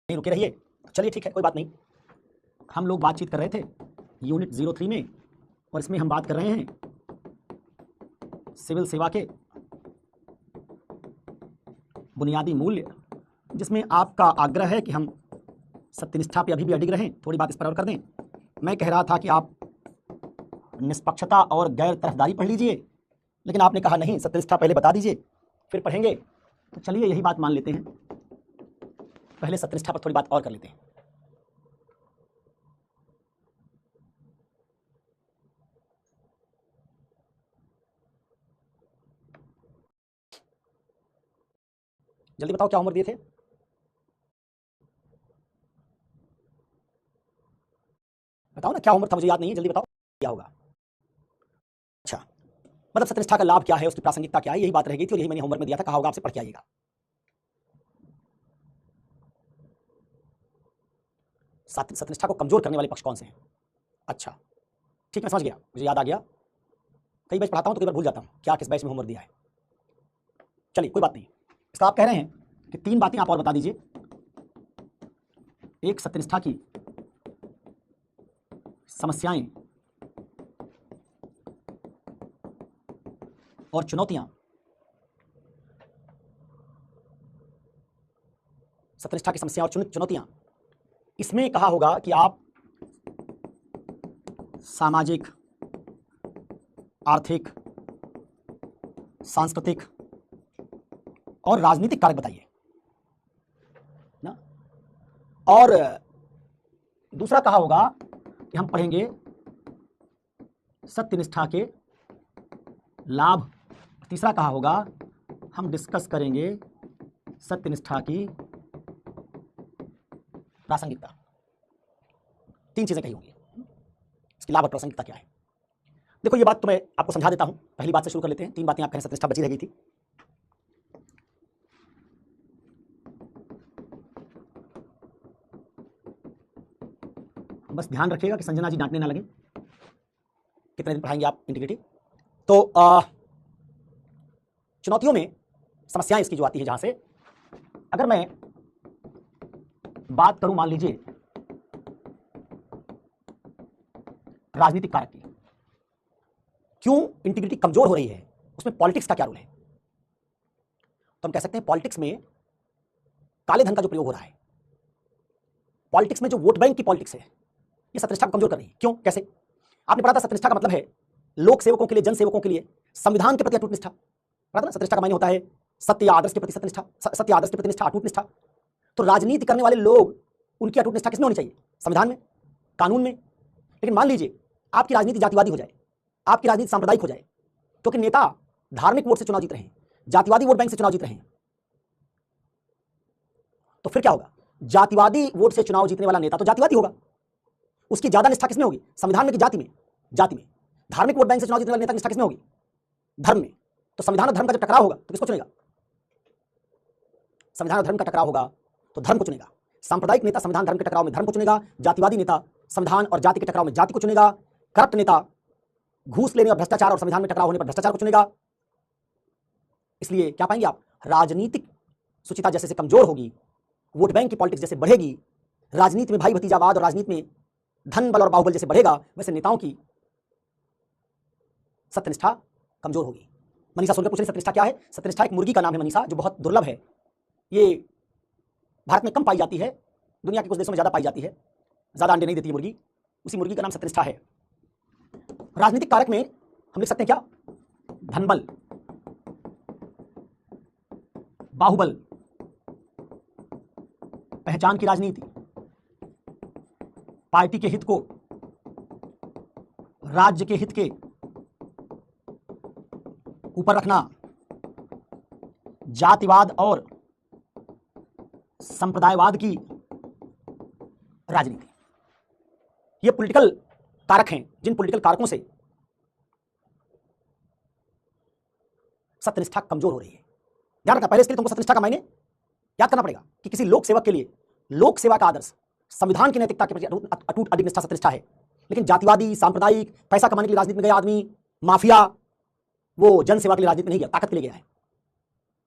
नहीं रुके रहिए। चलिए ठीक है, कोई बात नहीं। हम लोग बातचीत कर रहे थे यूनिट 03 में, और इसमें हम बात कर रहे हैं सिविल सेवा के बुनियादी मूल्य, जिसमें आपका आग्रह है कि हम सत्यनिष्ठा पे अभी भी अडिग रहें। थोड़ी बात इस पर और कर दें। मैं कह रहा था कि आप निष्पक्षता और गैर तरफदारी पढ़ लीजिए, लेकिन आपने कहा नहीं, सत्यनिष्ठा पहले बता दीजिए फिर पढ़ेंगे। तो चलिए यही बात मान लेते हैं, पहले सत्यनिष्ठा पर थोड़ी बात और कर लेते हैं। जल्दी बताओ क्या होमवर्क दिए थे? बताओ ना क्या होमवर्क था, मुझे याद नहीं है, जल्दी बताओ क्या होगा। अच्छा, मतलब सत्यनिष्ठा का लाभ क्या है, उसकी प्रासंगिकता क्या है, यही बात रह गई थी और यही मैंने होमवर्क में दिया था, कहा होगा आपसे पढ़ के आइएगा। सत्यनिष्ठा को कमजोर करने वाले पक्ष कौन से हैं? अच्छा ठीक, मैं समझ गया, मुझे याद आ गया। कई बैच पढ़ाता हूँ तो कई बार भूल जाता हूँ क्या किस बैच में होमवर्क दिया है। चलिए कोई बात नहीं। इसका आप कह रहे हैं कि 3 बातें आप और बता दीजिए। एक, सत्यनिष्ठा की समस्याएं और चुनौतियां। सत्यनिष्ठा की समस्या और चुनौतियां, इसमें कहा होगा कि आप सामाजिक, आर्थिक, सांस्कृतिक और राजनीतिक कारक बताइए ना। और दूसरा कहा होगा कि हम पढ़ेंगे सत्यनिष्ठा के लाभ। तीसरा कहा होगा हम डिस्कस करेंगे सत्यनिष्ठा की प्रासंगिकता। 3 चीजें कही होंगी, इसकी लाभ और प्रासंगिकता क्या है। देखो ये बात तो मैं आपको समझा देता हूं, पहली बात से शुरू कर लेते हैं। 3 बातें आप कहें सत्यनिष्ठा बची रह गई थी। बस ध्यान रखिएगा कि संजना जी डांटने ना लगे। कितने दिन पढ़ाएंगे आप इंटीग्रिटी। तो चुनौतियों में समस्याएं इसकी जो आती है, जहां से अगर मैं बात करूं मान लीजिए राजनीतिक कारक की, क्यों इंटीग्रिटी कमजोर हो रही है, उसमें पॉलिटिक्स का क्या रोल है। तो हम कह सकते हैं पॉलिटिक्स में काले धन का जो प्रयोग हो रहा है, पॉलिटिक्स में जो वोट बैंक की पॉलिटिक्स है, ये सत्यनिष्ठा को कमजोर कर रही है। क्यों, कैसे? आपने पढ़ा था सत्यनिष्ठा का मतलब है लोक सेवकों के लिए, जन सेवकों के लिए संविधान के प्रति अटूट निष्ठा। पढ़ा था ना, सत्यनिष्ठा का मायने होता है सत्य या आदर्श के प्रति सत्यनिष्ठा, सत्य आदर्श के प्रति निष्ठा, अटूट निष्ठा। तो राजनीति करने वाले लोग, उनकी अटूट निष्ठा किसमें होनी चाहिए? संविधान में, कानून में। लेकिन मान लीजिए आपकी राजनीति जातिवादी हो जाए, आपकी राजनीति सांप्रदायिक हो जाए, क्योंकि नेता धार्मिक वोट से चुनाव जीत रहे हैं, जातिवादी वोट बैंक से चुनाव जीत रहे हैं, तो फिर क्या होगा? जातिवादी वोट से चुनाव जीतने वाला नेता तो जातिवादी होगा, उसकी ज्यादा निष्ठा किसमें होगी? संविधान में कि जाति में? जाति में। धार्मिक वोट बैंक से चुनाव जीतने वाले नेता की निष्ठा किसमें होगी? धर्म में। तो संविधान और धर्म का जब टकराव होगा तो किसको चुनेगा? संविधान और धर्म का टकराव होगा तो धर्म को चुनेगा। सांप्रदायिक नेता संविधान धर्म के टकराव में धर्म को चुनेगा, जातिवादी नेता संविधान और जाति के टकराव में जाति को चुनेगा, करप्ट नेता घूस लेने और भ्रष्टाचार और संविधान में टकराव होने पर भ्रष्टाचार को चुनेगा। इसलिए क्या पाएंगे आप? राजनीतिक सुचिता जैसे से कमजोर होगी, वोट बैंक की पॉलिटिक्स जैसे बढ़ेगी, राजनीति में भाई भतीजावाद और राजनीति में धन बल और बाहुबल जैसे बढ़ेगा, वैसे नेताओं की सत्यनिष्ठा कमजोर होगी। मनीषा सोलकर पूछ रही सत्यनिष्ठा क्या है? सत्यनिष्ठा एक मुर्गी का नाम है मनीषा, जो बहुत दुर्लभ है। ये भारत में कम पाई जाती है, दुनिया के कुछ देशों में ज्यादा पाई जाती है, ज्यादा अंडे नहीं देती है मुर्गी, उसी मुर्गी का नाम सत्यनिष्ठा है। राजनीतिक कारक में हम लिख सकते हैं क्या? धनबल, बाहुबल, पहचान की राजनीति, पार्टी के हित को राज्य के हित के ऊपर रखना, जातिवाद और संप्रदायवाद की राजनीति, ये पॉलिटिकल कारक हैं, जिन पॉलिटिकल कारकों से सत्यनिष्ठा कमजोर हो रही है। ध्यान रखना, पहले इसके लिए तुमको सत्यनिष्ठा का मायने याद करना पड़ेगा कि किसी लोक सेवक के लिए लोक सेवा का आदर्श संविधान की नैतिकता के प्रति अटूट अडिग निष्ठा सत्यनिष्ठा है। लेकिन जातिवादी, सांप्रदायिक, पैसा कमाने के लिए राजनीति में गया आदमी, माफिया, वो जन सेवा के लिए राजनीति में नहीं गया, ताकत के लिए गया है।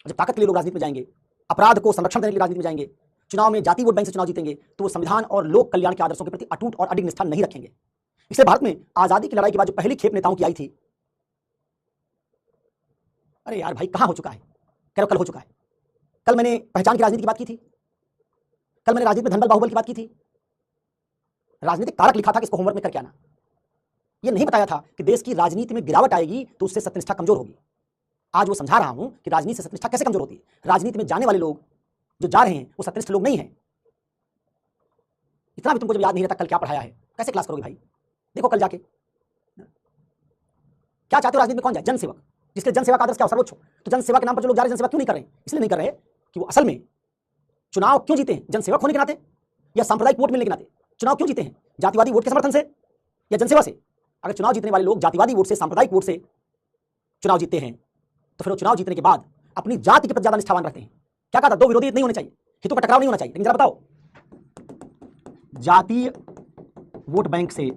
जब ताकत के लिए लोग राजनीति में जाएंगे, अपराध को संरक्षण देने के लिए राजनीति में जाएंगे, चुनाव में जाति वोट बैंक से चुनाव जीतेंगे तो वो संविधान और लोक कल्याण के आदर्शों के प्रति अटूट और अडिग निष्ठा नहीं रखेंगे। इसलिए भारत में आजादी की लड़ाई के बाद जो पहली खेप नेताओं की आई थी, अरे यार भाई कहां हो चुका है, कह रहे कल हो चुका है। कल मैंने पहचान की राजनीति की बात की थी, कल मैंने राजनीति में धनबल बाहुबल की बात की थी, राजनीतिक कारक लिखा था कि इसको होमवर्क में करके आना। यह नहीं बताया था कि देश की राजनीति में गिरावट आएगी तो उससे सत्यनिष्ठा कमजोर होगी। आज वो समझा रहा हूं कि राजनीति से सत्यनिष्ठा कैसे कमजोर होती है। राजनीति में जाने वाले लोग जो जा रहे हैं वो सत्यनिष्ठ लोग नहीं है। इतना भी तुमको जब याद नहीं रहता कल क्या पढ़ाया है, कैसे क्लास करोगे भाई? देखो कल जाके क्या चाहते हो, राजनीति में कौन जाए? जनसेवक, जिसके जनसेवा का आदर्श क्या हो, सर्वोच्च हो। तो जनसेवा के नाम पर जो लोग जा रहे हैं, जनसेवा क्यों नहीं कर रहे हैं? इसलिए नहीं कर रहे कि वो असल में चुनाव क्यों जीते हैं, जनसेवक होने के नाते या सांप्रदायिक वोट मिलने के नाते? चुनाव क्यों जीते हैं, जातिवादी वोट के समर्थन से या जनसेवा से? अगर चुनाव जीतने वाले लोग जातिवादी वोट से, सांप्रदायिक वोट से चुनाव जीतते हैं तो फिर वो चुनाव जीतने के बाद अपनी जाति के प्रति ज्यादा निष्ठावान रहते हैं। क्या कहा था? दो विरोधी नहीं होने चाहिए, हितों का टकराव नहीं होना चाहिए। लेकिन जरा बताओ, जातीय वोट बैंक से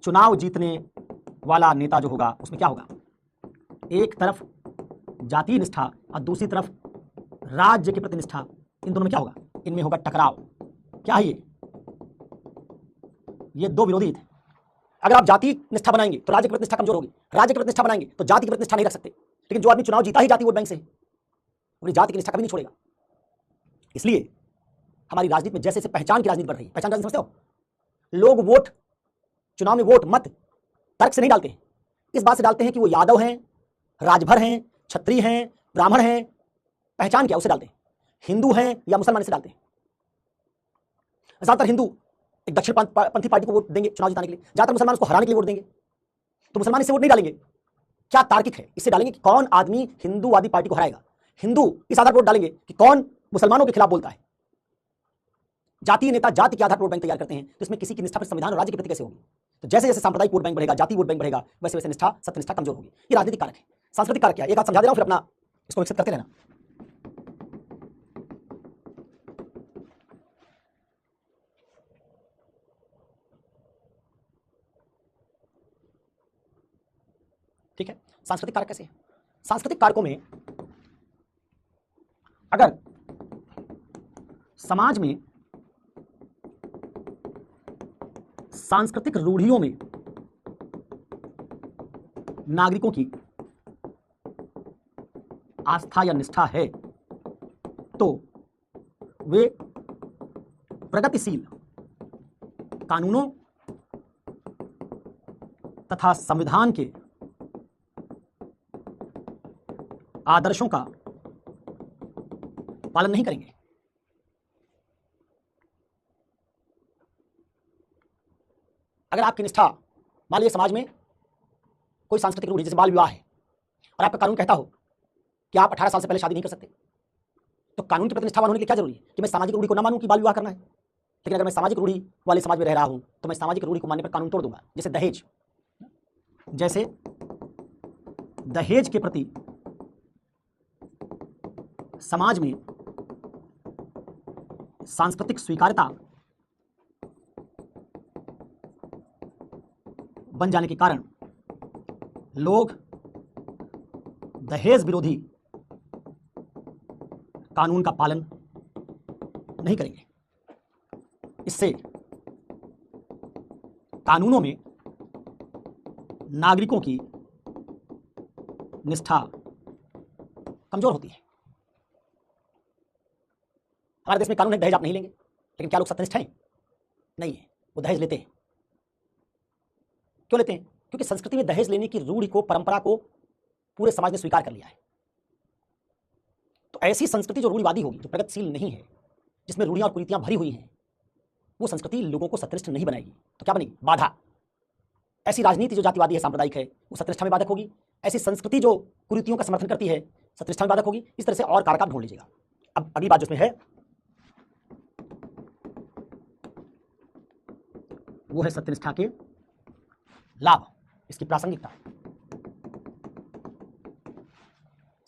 चुनाव जीतने वाला नेता जो होगा उसमें क्या होगा? एक तरफ जातीय निष्ठा और दूसरी तरफ राज्य के प्रति निष्ठा, इन दोनों में क्या होगा? इनमें होगा टकराव। क्या है ये दो विरोधी हित। अगर आप जाति निष्ठा बनाएंगे तो राज्य की प्रतिष्ठा कमजोर होगी, राज्य की प्रतिष्ठा बनाएंगे तो जाति की प्रतिष्ठा नहीं रख सकते। लेकिन जो आदमी चुनाव जीता ही जाति वोट बैंक से, अपनी जाति की निष्ठा कभी नहीं छोड़ेगा। इसलिए हमारी राजनीति में जैसे जैसे पहचान की राजनीति बढ़ रही है, पहचान राजनीति समझते हो? लोग वोट, चुनाव में वोट मत तर्क से नहीं डालते हैं, इस बात से डालते हैं कि वो यादव हैं, राजभर हैं, क्षत्रिय हैं, ब्राह्मण हैं। पहचान क्या, उसे डालते हैं। हिंदू हैं या मुसलमान, से डालते हैं। ज्यादातर हिंदू एक दक्षिण पंथी पार्टी को वोट देंगे चुनाव जिताने के लिए, ज्यादातर मुसलमान उसको हराने के लिए वोट देंगे। तो मुसलमान इससे वोट नहीं डालेंगे। क्या तार्किक है? इससे डालेंगे कि कौन आदमी हिंदूवादी पार्टी को हराएगा। हिंदू इस आधार पर वोट डालेंगे कि कौन मुसलमानों के खिलाफ बोलता है। जातीय नेता जाति के आधार पर वोट बैंक तैयार करते हैं, तो इसमें किसी की निष्ठा फिर संविधान और राज्य के प्रति कैसे होगी? तो जैसे जैसे सांप्रदायिक वोट बैंक बढ़ेगा, जाति वोट बैंक बढ़ेगा, वैसे वैसे निष्ठा, सत्यनिष्ठा कमजोर होगी। ये राजनीतिक कारक है। सांस्कृतिक कारक क्या है, एक बात समझा दे रहा हूं, फिर अपना इसको विकसित करते रहना। ठीक है, सांस्कृतिक कारक कैसे है? सांस्कृतिक कारकों में अगर समाज में सांस्कृतिक रूढ़ियों में नागरिकों की आस्था या निष्ठा है तो वे प्रगतिशील कानूनों तथा संविधान के आदर्शों का पालन नहीं करेंगे। अगर आपकी निष्ठा, मान लीजिए समाज में कोई सांस्कृतिक रूढ़ी जैसे बाल विवाह है और आपका कानून कहता हो कि आप 18 साल से पहले शादी नहीं कर सकते, तो कानून के प्रति निष्ठावान होने के लिए क्या जरूरी है कि मैं सामाजिक रूढ़ी को ना मानूं कि बाल विवाह करना है। लेकिन अगर मैं सामाजिक रूढ़ी वाले समाज में रह रहा हूं तो मैं सामाजिक रूढ़ी को मानने पर कानून तोड़ दूंगा। जैसे दहेज, जैसे दहेज के प्रति समाज में सांस्कृतिक स्वीकार्यता बन जाने के कारण लोग दहेज विरोधी कानून का पालन नहीं करेंगे। इससे कानूनों में नागरिकों की निष्ठा कमजोर होती है। हमारे देश में कानून है दहेज आप नहीं लेंगे, लेकिन क्या लोग सत्यनिष्ठ हैं? नहीं है, वो दहेज लेते हैं। क्यों लेते हैं? क्योंकि संस्कृति में दहेज लेने की रूढ़ी को, परंपरा को पूरे समाज ने स्वीकार कर लिया है। तो ऐसी संस्कृति जो रूढ़िवादी होगी, जो प्रगतिशील नहीं है, जिसमें रूढ़ियां और कुरीतियां भरी हुई हैं, वो संस्कृति लोगों को सत्यनिष्ठ नहीं बनाएगी। तो क्या बनेगी? बाधा। ऐसी राजनीति जो जातिवादी है, सांप्रदायिक है, वो सत्यनिष्ठा में बाधक होगी। ऐसी संस्कृति जो कुरीतियों का समर्थन करती है, सत्यनिष्ठा में बाधक होगी। इस तरह से और कारक आप ढूंढ लीजिएगा। अब अगली बात जिसमें है वो है सत्यनिष्ठा के लाभ, इसकी प्रासंगिकता।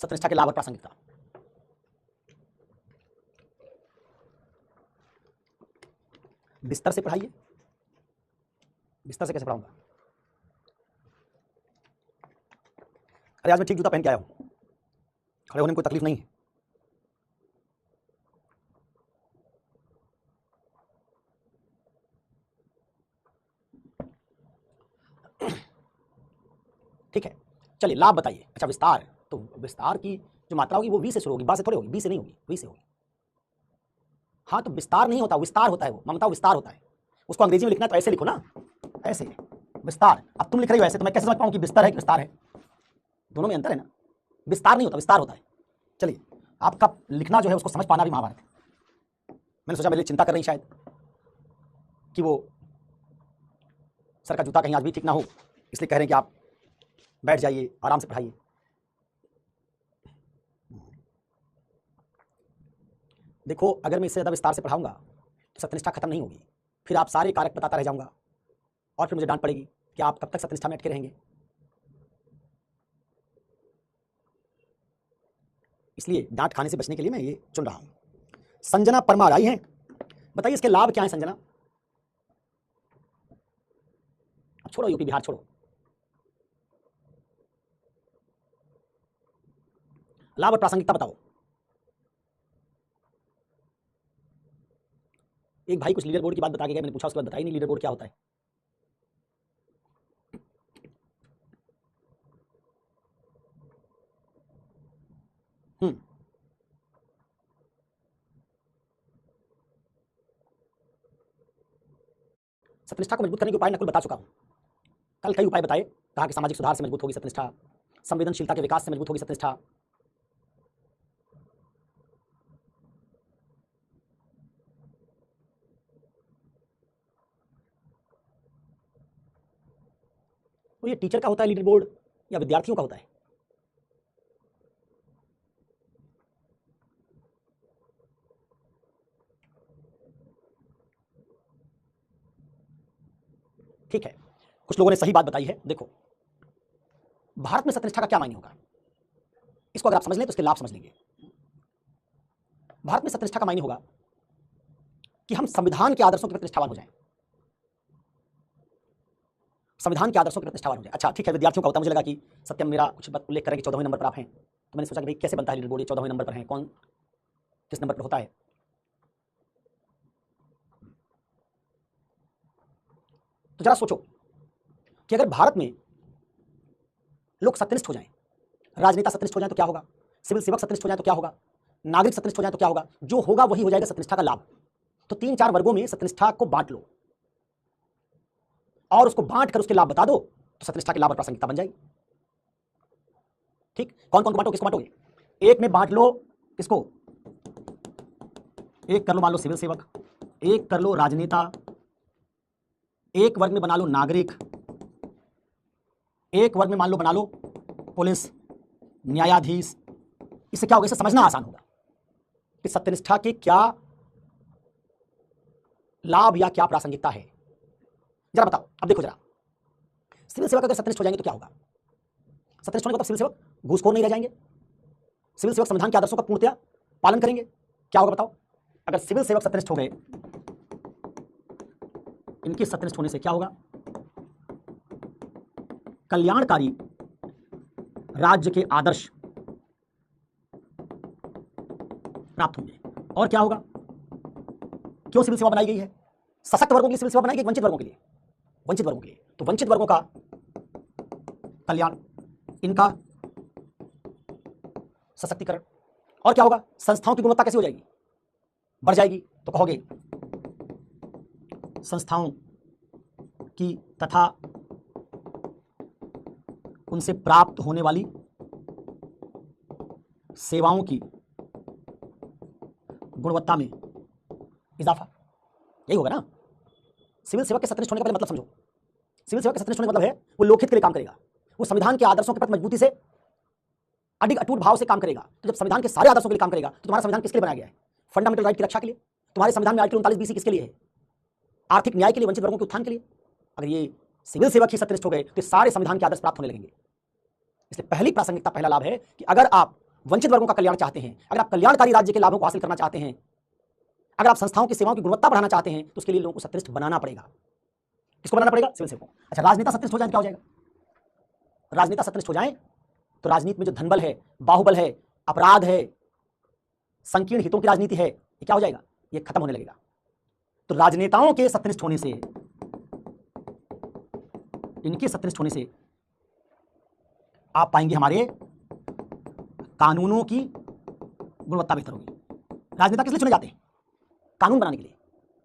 सत्यनिष्ठा के लाभ और प्रासंगिकता। बिस्तर से पढ़ाइए। बिस्तर से कैसे पढ़ाऊंगा? अरे आज मैं ठीक जूता पहन के आया हूं, खड़े होने में कोई तकलीफ नहीं है। ठीक है, चलिए लाभ बताइए। अच्छा विस्तार, तो विस्तार की जो मात्रा होगी वो वी से शुरू होगी, बा से थोड़ी होगी, बी से नहीं होगी, वी से होगी। हाँ तो विस्तार नहीं होता, विस्तार होता है, वो ममता विस्तार होता है। उसको अंग्रेजी में लिखना है तो ऐसे लिखो ना, ऐसे विस्तार। अब तुम लिख रही हो ऐसे, तो मैं कैसे समझ पाऊँ कि बिस्तर है कि विस्तार है? दोनों में अंतर है ना, विस्तार नहीं होता, विस्तार होता है। चलिए आपका लिखना जो है उसको समझ पाना भी महाभारत है। मैंने सोचा मेरे लिए चिंता कर रही शायद कि वो सर का जूता कहीं आज भी ठीक ना हो, इसलिए कह रहे हैं कि आप बैठ जाइए, आराम से पढ़ाइए। देखो अगर मैं इससे ज़्यादा विस्तार से पढ़ाऊंगा तो सत्यनिष्ठा खत्म नहीं होगी, फिर आप सारे कारक बताता रह जाऊंगा और फिर मुझे डांट पड़ेगी कि आप कब तक सत्यनिष्ठा में अटके रहेंगे। इसलिए डांट खाने से बचने के लिए मैं ये चुन रहा हूं। संजना परमार आई हैं, बताइए इसके लाभ क्या है संजना? अब छोड़ो यूपी बिहार छोड़ो, लाभ और प्रासंगिकता बताओ। एक भाई कुछ लीडर बोर्ड की बात बता के गए, मैंने पूछा उसके बाद बताई नहीं लीडर बोर्ड क्या होता है। सत्यनिष्ठा को मजबूत करने के उपाय नकुल बता चुका हूं, कल कई उपाय बताए, कहा कि सामाजिक सुधार से मजबूत होगी सत्यनिष्ठा, संवेदनशीलता के विकास से मजबूत होगी सत्यनिष्ठा। तो ये टीचर का होता है लीडर बोर्ड या विद्यार्थियों का होता है? ठीक है, कुछ लोगों ने सही बात बताई है। देखो भारत में सत्यनिष्ठा का क्या मायने होगा, इसको अगर आप समझ लें तो इसके लाभ समझ लेंगे। भारत में सत्यनिष्ठा का मायने होगा कि हम संविधान के आदर्शों के प्रति निष्ठावान हो जाएं, संविधान के आदर्शों के प्रति निष्ठावान हो जाए। अच्छा ठीक है, विद्यार्थियों का होता है, मुझे लगा कि सत्यम मेरा कुछ उल्लेख करें कि 14वें नंबर पर आप हैं, तो मैंने सोचा कि भाई कैसे बनता है लीडर बोर्ड, ये 14वें नंबर पर है, कौन किस नंबर पर होता है। तो जरा सोचो कि अगर भारत में लोग सत्यनिष्ठ हो जाएं, राजनेता सत्यनिष्ठ हो जाए तो क्या होगा, सिविल सेवक सत्यनिष्ठ हो जाए तो क्या होगा, नागरिक सत्यनिष्ठ हो जाए तो क्या होगा? जो होगा वही हो जाएगा सत्यनिष्ठा का लाभ। तो 3-4 वर्गों में सत्यनिष्ठा को बांट लो और उसको बांट कर उसके लाभ बता दो, तो सत्यनिष्ठा के लाभ और प्रासंगिकता बन जाएगी। ठीक, कौन कौन को बांटो, किसको बांटोगे? एक में बांट लो किसको, एक कर लो मान लो सिविल सेवक, एक कर लो राजनेता, एक वर्ग में बना लो नागरिक, एक वर्ग में मान लो बना लो पुलिस, न्यायाधीश। इससे क्या होगा, इसे समझना आसान होगा कि सत्यनिष्ठा के क्या लाभ या क्या प्रासंगिकता है। जरा बताओ, अब देखो जरा, सिविल सेवक अगर सत्यनिष्ठ हो जाएंगे तो क्या होगा? सत्यनिष्ठ होने के बाद सिविल सेवक घूसखोर नहीं रह जाएंगे, सिविल सेवक संविधान के आदर्शों का पूर्णतया पालन करेंगे। क्या होगा बताओ, अगर सिविल सेवक सत्यनिष्ठ हो गए, इनके सत्यनिष्ठ होने से क्या होगा? कल्याणकारी राज्य के आदर्श प्राप्त होंगे। और क्या होगा, क्यों सिविल सेवा बनाई गई है? सशक्त वर्गों के लिए सिविल सेवा बनाई गई, वंचित वर्गों के लिए, वंचित वर्गों के लिए। तो वंचित वर्गों का कल्याण, इनका सशक्तिकरण। और क्या होगा, संस्थाओं की गुणवत्ता कैसी हो जाएगी, बढ़ जाएगी। तो कहोगे संस्थाओं की तथा उनसे प्राप्त होने वाली सेवाओं की गुणवत्ता में इजाफा, यही होगा ना। सिविल सेवक के सत्यनिष्ठ होने का पहले मतलब समझो। सिविल सेवक के सत्यनिष्ठ होने का मतलब है वो लोकहित के लिए काम करेगा, वो संविधान के आदर्शों के प्रति मजबूती से, अडिग अटूट भाव से काम करेगा। तो जब संविधान के सारे आदर्शों के लिए काम करेगा तो तुम्हारा संविधान किसके लिए बनाया गया है? फंडामेंटल राइट की रक्षा के लिए। तुम्हारे संविधान में आर्टिकल 39 किसके लिए है? आर्थिक न्याय के लिए, वंचित वर्गों के उत्थान के लिए। अगर ये सिविल सेवक ही सत्यनिष्ठ हो गए तो सारे संविधान के आदर्श प्राप्त होने लगेंगे। इसलिए पहली प्रासंगिकता, पहला लाभ है कि अगर आप वंचित वर्गों का कल्याण चाहते हैं, अगर आप कल्याणकारी राज्य के लाभों को हासिल करना चाहते हैं, अगर आप संस्थाओं की सेवाओं की गुणवत्ता बढ़ाना चाहते हैं, तो उसके लिए लोगों को सत्यनिष्ठ बनाना पड़ेगा। किसको बनाना पड़ेगा? सिविल सेवकों। अच्छा राजनेता सत्यनिष्ठ हो जाए क्या हो जाएगा? राजनेता सत्यनिष्ठ हो जाए तो राजनीति में जो धनबल है, बाहुबल है, अपराध है, संकीर्ण हितों की राजनीति है, ये क्या हो जाएगा? ये खत्म होने लगेगा। तो राजनेताओं के सत्यनिष्ठ होने से, इनके सत्यनिष्ठ होने से आप पाएंगे हमारे कानूनों की गुणवत्ता बेहतर होगी। राजनेता किस लिए चुने जाते हैं? कानून बनाने के लिए।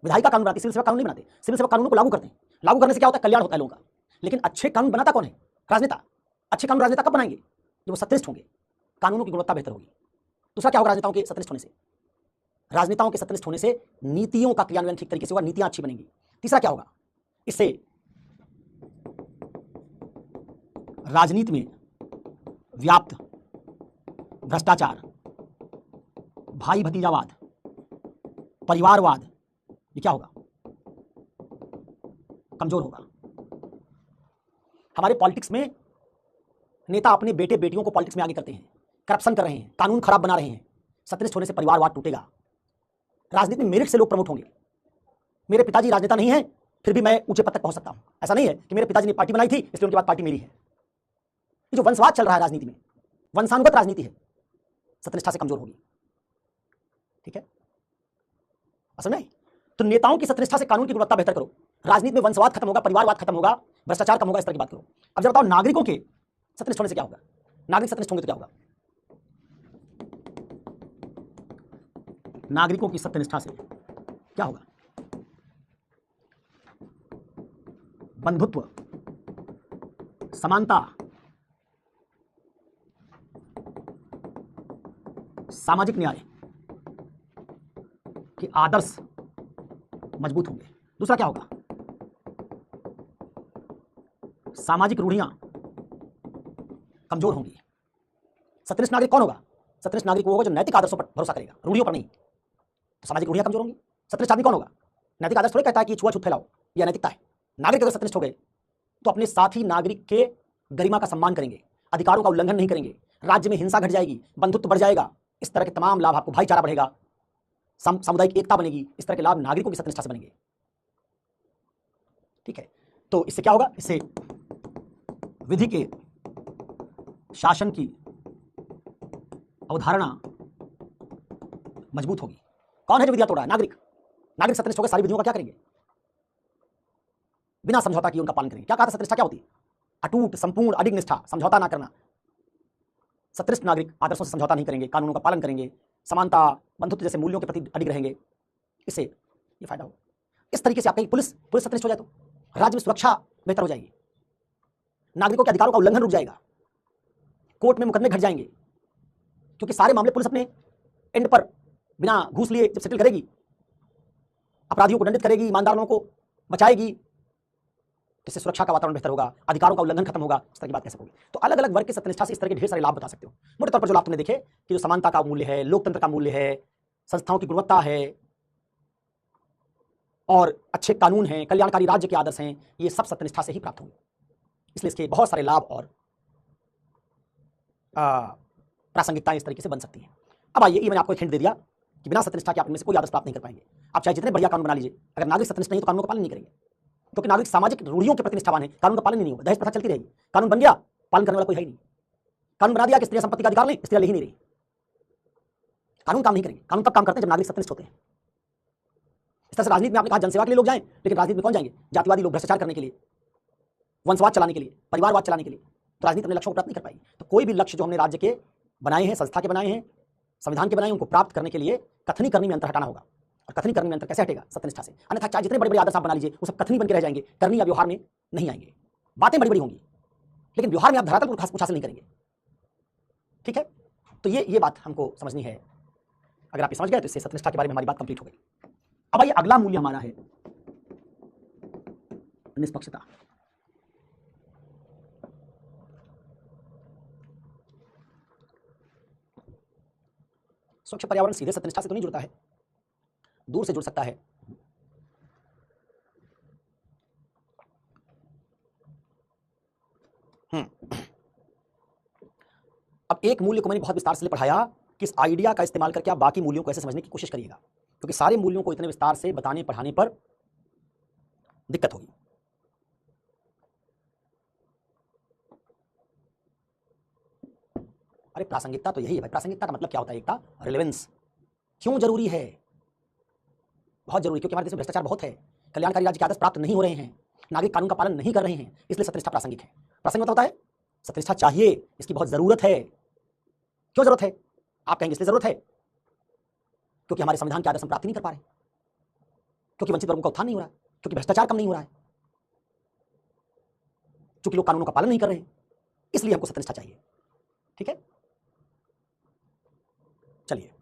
विधायिका कानून बनाती है, सिविल सेवा कानून नहीं बनाते। सिविल सेवा कानूनों को लागू करते हैं। लागू करने से क्या होता है? कल्याण होता है लोगों का। लेकिन अच्छे कानून बनाता कौन है? राजनेता। अच्छे कानून राजनेता कब बनाएंगे? जब वो सत्यनिष्ठ होंगे, कानूनों की गुणवत्ता बेहतर होगी। दूसरा क्या होगा राजनेताओं के सत्यनिष्ठ होने से? राजनेताओं के सत्यनिष्ठ होने से नीतियों का क्रियान्वयन ठीक तरीके से होगा, नीतियां अच्छी बनेंगी। तीसरा क्या होगा? इससे राजनीति में व्याप्त भ्रष्टाचार, भाई भतीजावाद, परिवारवाद, ये क्या होगा? कमजोर होगा। हमारे पॉलिटिक्स में नेता अपने बेटे बेटियों को पॉलिटिक्स में आगे करते हैं, करप्शन कर रहे हैं, कानून खराब बना रहे हैं। सत्यनिष्ठ होने से परिवारवाद टूटेगा। राजनीति में मेरिट से लोग प्रमोट होंगे। मेरे पिताजी राजनेता नहीं है, फिर भी मैं ऊंचे पद तक पहुंच सकता हूं। ऐसा नहीं है कि मेरे पिताजी ने पार्टी बनाई थी इसलिए उनके बाद पार्टी मेरी है। ये जो वंशवाद चल रहा है राजनीति में, वंशानुगत राजनीति है, सत्यनिष्ठा से कमजोर होगी। ठीक है, असल में तो नेताओं की सत्यनिष्ठा से कानून की गुणवत्ता बेहतर करो, राजनीति में वंशवाद खत्म होगा, परिवारवाद खत्म होगा, भ्रष्टाचार कम होगा, इस तरह की बात करो। अब जब बताओ नागरिकों के सत्यनिष्ठ होने से क्या होगा? नागरिक सत्यनिष्ठ होंगे तो क्या होगा? नागरिकों की सत्यनिष्ठा से क्या होगा? बंधुत्व, समानता, सामाजिक न्याय के आदर्श मजबूत होंगे। दूसरा क्या होगा? सामाजिक रूढ़ियां कमजोर होंगी। सत्यनिष्ठ नागरिक कौन होगा? सत्यनिष्ठ नागरिक वो होगा जो नैतिक आदर्शों पर भरोसा करेगा, रूढ़ियों पर नहीं। तो सामाजिक रूढ़ियां कमजोर होंगी। सत्यनिष्ठ आदमी कौन होगा? नैतिक आदर्श थोड़ी कहता है कि छुआछूत फैलाओ, यह नैतिकता है। नागरिक अगर सत्यनिष्ठ हो गए तो अपने साथी नागरिक के गरिमा का सम्मान करेंगे, अधिकारों का उल्लंघन नहीं करेंगे, राज्य में हिंसा घट जाएगी, बंधुत्व बढ़ जाएगा, इस तरह के तमाम लाभ आपको, भाईचारा बढ़ेगा, सामुदायिक एकता बनेगी, इस तरह के लाभ नागरिकों की सत्यनिष्ठा से बनेंगे। ठीक है, तो इससे क्या होगा? इससे विधि के शासन की अवधारणा मजबूत होगी। कौन है जो विधियां तोड़ रहा है? नागरिक। नागरिक सत्यनिष्ठ होकर सारी विधियों का क्या करेंगे? बिना समझौता किए उनका पालन करेंगे। क्या कहा था? सत्यनिष्ठा क्या होती है? अटूट, संपूर्ण, अडिग निष्ठा, समझौता ना करना। सत्यनिष्ठ नागरिक आदर्शों से समझौता नहीं करेंगे, कानूनों का पालन करेंगे, समानता, बंधुत्व जैसे मूल्यों के प्रति अडिग रहेंगे। इससे ये फायदा होगा। इस तरीके से आपकी पुलिस सत्यनिष्ठ हो जाए तो राज्य में सुरक्षा बेहतर हो जाएगी, नागरिकों के अधिकारों का उल्लंघन रुक जाएगा, कोर्ट में मुकदमे घट जाएंगे, क्योंकि सारे मामले पुलिस अपने एंड पर बिना घूस लिए जब सेटल करेगी, अपराधियों को दंडित करेगी, ईमानदार लोगों को बचाएगी, इससे सुरक्षा का वातावरण बेहतर होगा, अधिकारों का उल्लंघन खत्म होगा। इस तरह की बात कैसे होगी? तो अलग अलग वर्ग की सत्यनिष्ठा से इस तरह के ढेर सारे लाभ बता सकते हो। मोटे तौर पर जो लाभ तुमने देखे कि जो समानता का मूल्य है, लोकतंत्र का मूल्य है, संस्थाओं की गुणवत्ता है, और अच्छे कानून हैं, कल्याणकारी राज्य के आदर्श हैं, ये सब सत्यनिष्ठा से ही प्राप्त होंगे। इसलिए इसके बहुत सारे लाभ और प्रासंगिकताएं इस तरीके से बन सकती हैं। अब आइए, ये मैंने आपको एक हिंट दे दिया कि बिना सत्यनिष्ठा के आप इनमें से कोई आदर्श प्राप्त नहीं कर पाएंगे। आप चाहे जितने बढ़िया कानून बना लीजिए, अगर नागरिक सत्यनिष्ठ नहीं तो कानून का पालन नहीं करेंगे, क्योंकि नागरिक सामाजिक रूढ़ियों के प्रति निष्ठावान है, कानून का पालन ही नहीं होगा, दहेज प्रथा चलती रहेगी। कानून बन गया, पालन करने वाला कोई है ही नहीं। कानून बना दिया कि स्त्रियां संपत्ति का अधिकार नहीं, स्त्रियां ले ही नहीं रही, कानून काम नहीं करेंगे। कानून तब काम करते हैं जब नागरिक सत्यनिष्ठ होते हैं। इस तरह से राजनीति में आपने कहा जनसेवा के लिए लोग जाएं, लेकिन राजनीति में कौन जाएंगे? जातिवादी लोग, भ्रष्टाचार करने के लिए, वंशवाद चलाने के लिए, परिवारवाद चलाने के लिए। तो राजनीति अपने लक्ष्यों को प्राप्त नहीं कर पाएगी। तो कोई भी लक्ष्य जो हमने राज्य के बनाए हैं, संस्था के बनाए हैं, संविधान के बनाए, उनको प्राप्त करने के लिए कथनी करनी में अंतर हटाना होगा। और कथनी करनी में अंतर कैसे हटेगा? सत्यनिष्ठा से। अन्यथा चाहे जितने बड़े बड़े आदर्श आप बना लीजिए, वो सब कथनी बन के रह जाएंगे, करनी या व्यवहार में नहीं आएंगे। बातें बड़ी बड़ी होंगी, लेकिन व्यवहार में आप धरातल पर कुछ हासिल नहीं करेंगे। ठीक है, तो ये बात हमको समझनी है। अगर आप समझ गए तो इससे सत्यनिष्ठा के बारे में हमारी बात कंप्लीट हो गई। अब आइए, अगला मूल्य हमारा है निष्पक्षता। स्वच्छ पर्यावरण सीधे सत्यनिष्ठा से तो नहीं जुड़ता है, दूर से जुड़ सकता है। अब एक मूल्य को मैंने बहुत विस्तार से पढ़ाया कि इस आइडिया का इस्तेमाल करके आप बाकी मूल्यों को ऐसे समझने की कोशिश करिएगा, क्योंकि सारे मूल्यों को इतने विस्तार से बताने पढ़ाने पर दिक्कत होगी। अरे प्रासंगिकता तो यही है भाई। प्रासंगिकता का मतलब क्या होता है? एकता, रिलेवेंस। क्यों जरूरी है? बहुत जरूरी, क्योंकि हमारे देश में भ्रष्टाचार बहुत है, कल्याणकारी राज्य के आदर्श प्राप्त नहीं हो रहे हैं, नागरिक कानून का पालन नहीं कर रहे हैं, इसलिए सत्यनिष्ठा प्रासंगिक है। प्रासंगिक मतलब होता है सत्यनिष्ठा चाहिए, इसकी बहुत जरूरत है। क्यों जरूरत है? आप कहेंगे इसलिए जरूरत है क्योंकि हमारे संविधान के आदर्श हम प्राप्त नहीं कर पा रहे, क्योंकि वंचित वर्गों का उत्थान नहीं हो रहा है, क्योंकि भ्रष्टाचार कम नहीं हो रहा है, क्योंकि लोग कानूनों का पालन नहीं कर रहे हैं, इसलिए हमको सत्यनिष्ठा चाहिए। ठीक है, चलिए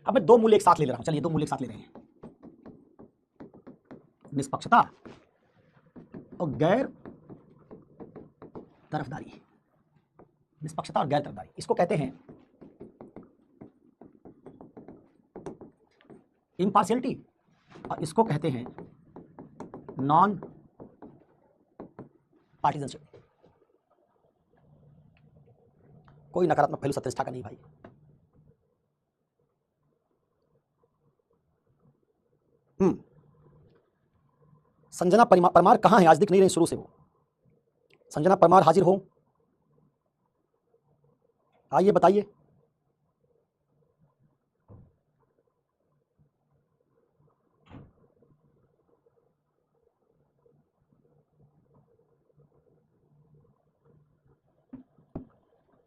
अब मैं दो मूल्य एक साथ ले रहा हूं। चलिए दो मूल्य एक साथ ले रहे हैं, निष्पक्षता और गैर तरफदारी। निष्पक्षता और गैर तरफदारी, इसको कहते हैं इम्पार्शियलिटी और इसको कहते हैं नॉन पार्टिजनशिप। कोई नकारात्मक पहलू सत्यनिष्ठा का नहीं भाई। संजना परमार कहाँ है? आज दिख नहीं रही शुरू से वो। संजना परमार हाजिर हो, आइए बताइए।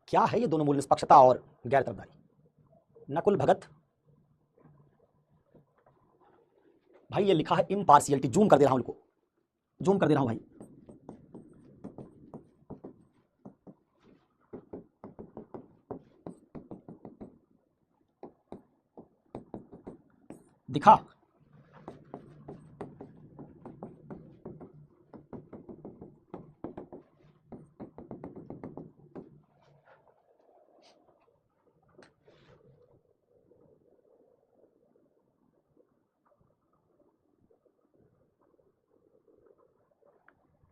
क्या है ये दोनों मूल्य, निष्पक्षता और गैर तरफदारी? नकुल भगत भाई, ये लिखा है इम्पार्शियलिटी। जूम कर दे रहा हूं, उनको जूम कर दे रहा हूं भाई। दिखा?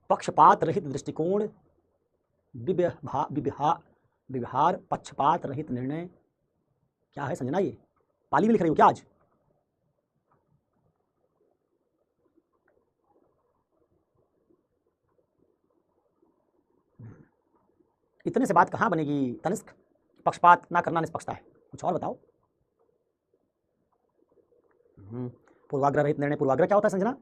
पक्षपात रहित दृष्टिकोण, व्यवहार पक्षपात रहित निर्णय। क्या है संजना, ये पाली में लिख रही हो क्या आज? इतने से बात कहां बनेगी तनिष्क? पक्षपात ना करना निष्पक्षता है, कुछ और बताओ। पूर्वाग्रह रहित निर्णय, पूर्वाग्रह क्या होता है संजना?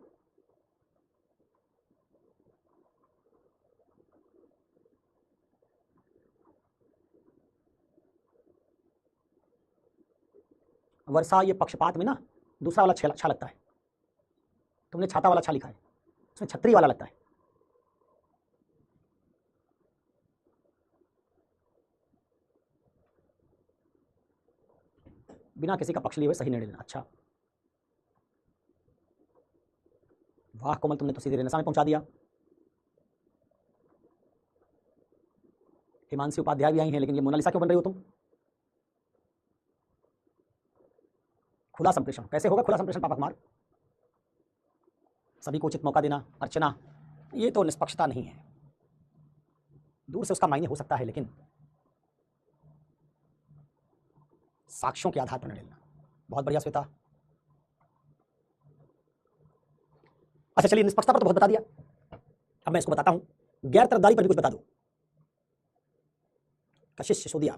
वर्षा, ये पक्षपात में ना दूसरा वाला अच्छा लगता है। तुमने छाता वाला अच्छा लिखा है, इसमें छतरी वाला लगता है। बिना किसी का पक्ष लिए हुए सही निर्णय लेना। अच्छा वाह कोमल, तुमने तो सीधे रेनेसा में पहुंचा दिया। हिमांशी उपाध्याय भी आई हैं, लेकिन ये मोनालिसा क्यों बन रही हो तुम? खुला संप्रेषण कैसे होगा? खुला संप्रेषण पापा कुमार, सभी को उचित मौका देना। अर्चना, ये तो निष्पक्षता नहीं है। दूर से उसका मायने हो सकता है, लेकिन साक्ष्यों के आधार पर निर्णय लेना। बहुत बढ़िया श्वेता। अच्छा चलिए, निष्पक्षता पर तो बहुत बता दिया, अब मैं इसको बताता हूं, गैर तरफदारी पर भी कुछ बता दो। कशिश सिसोदिया,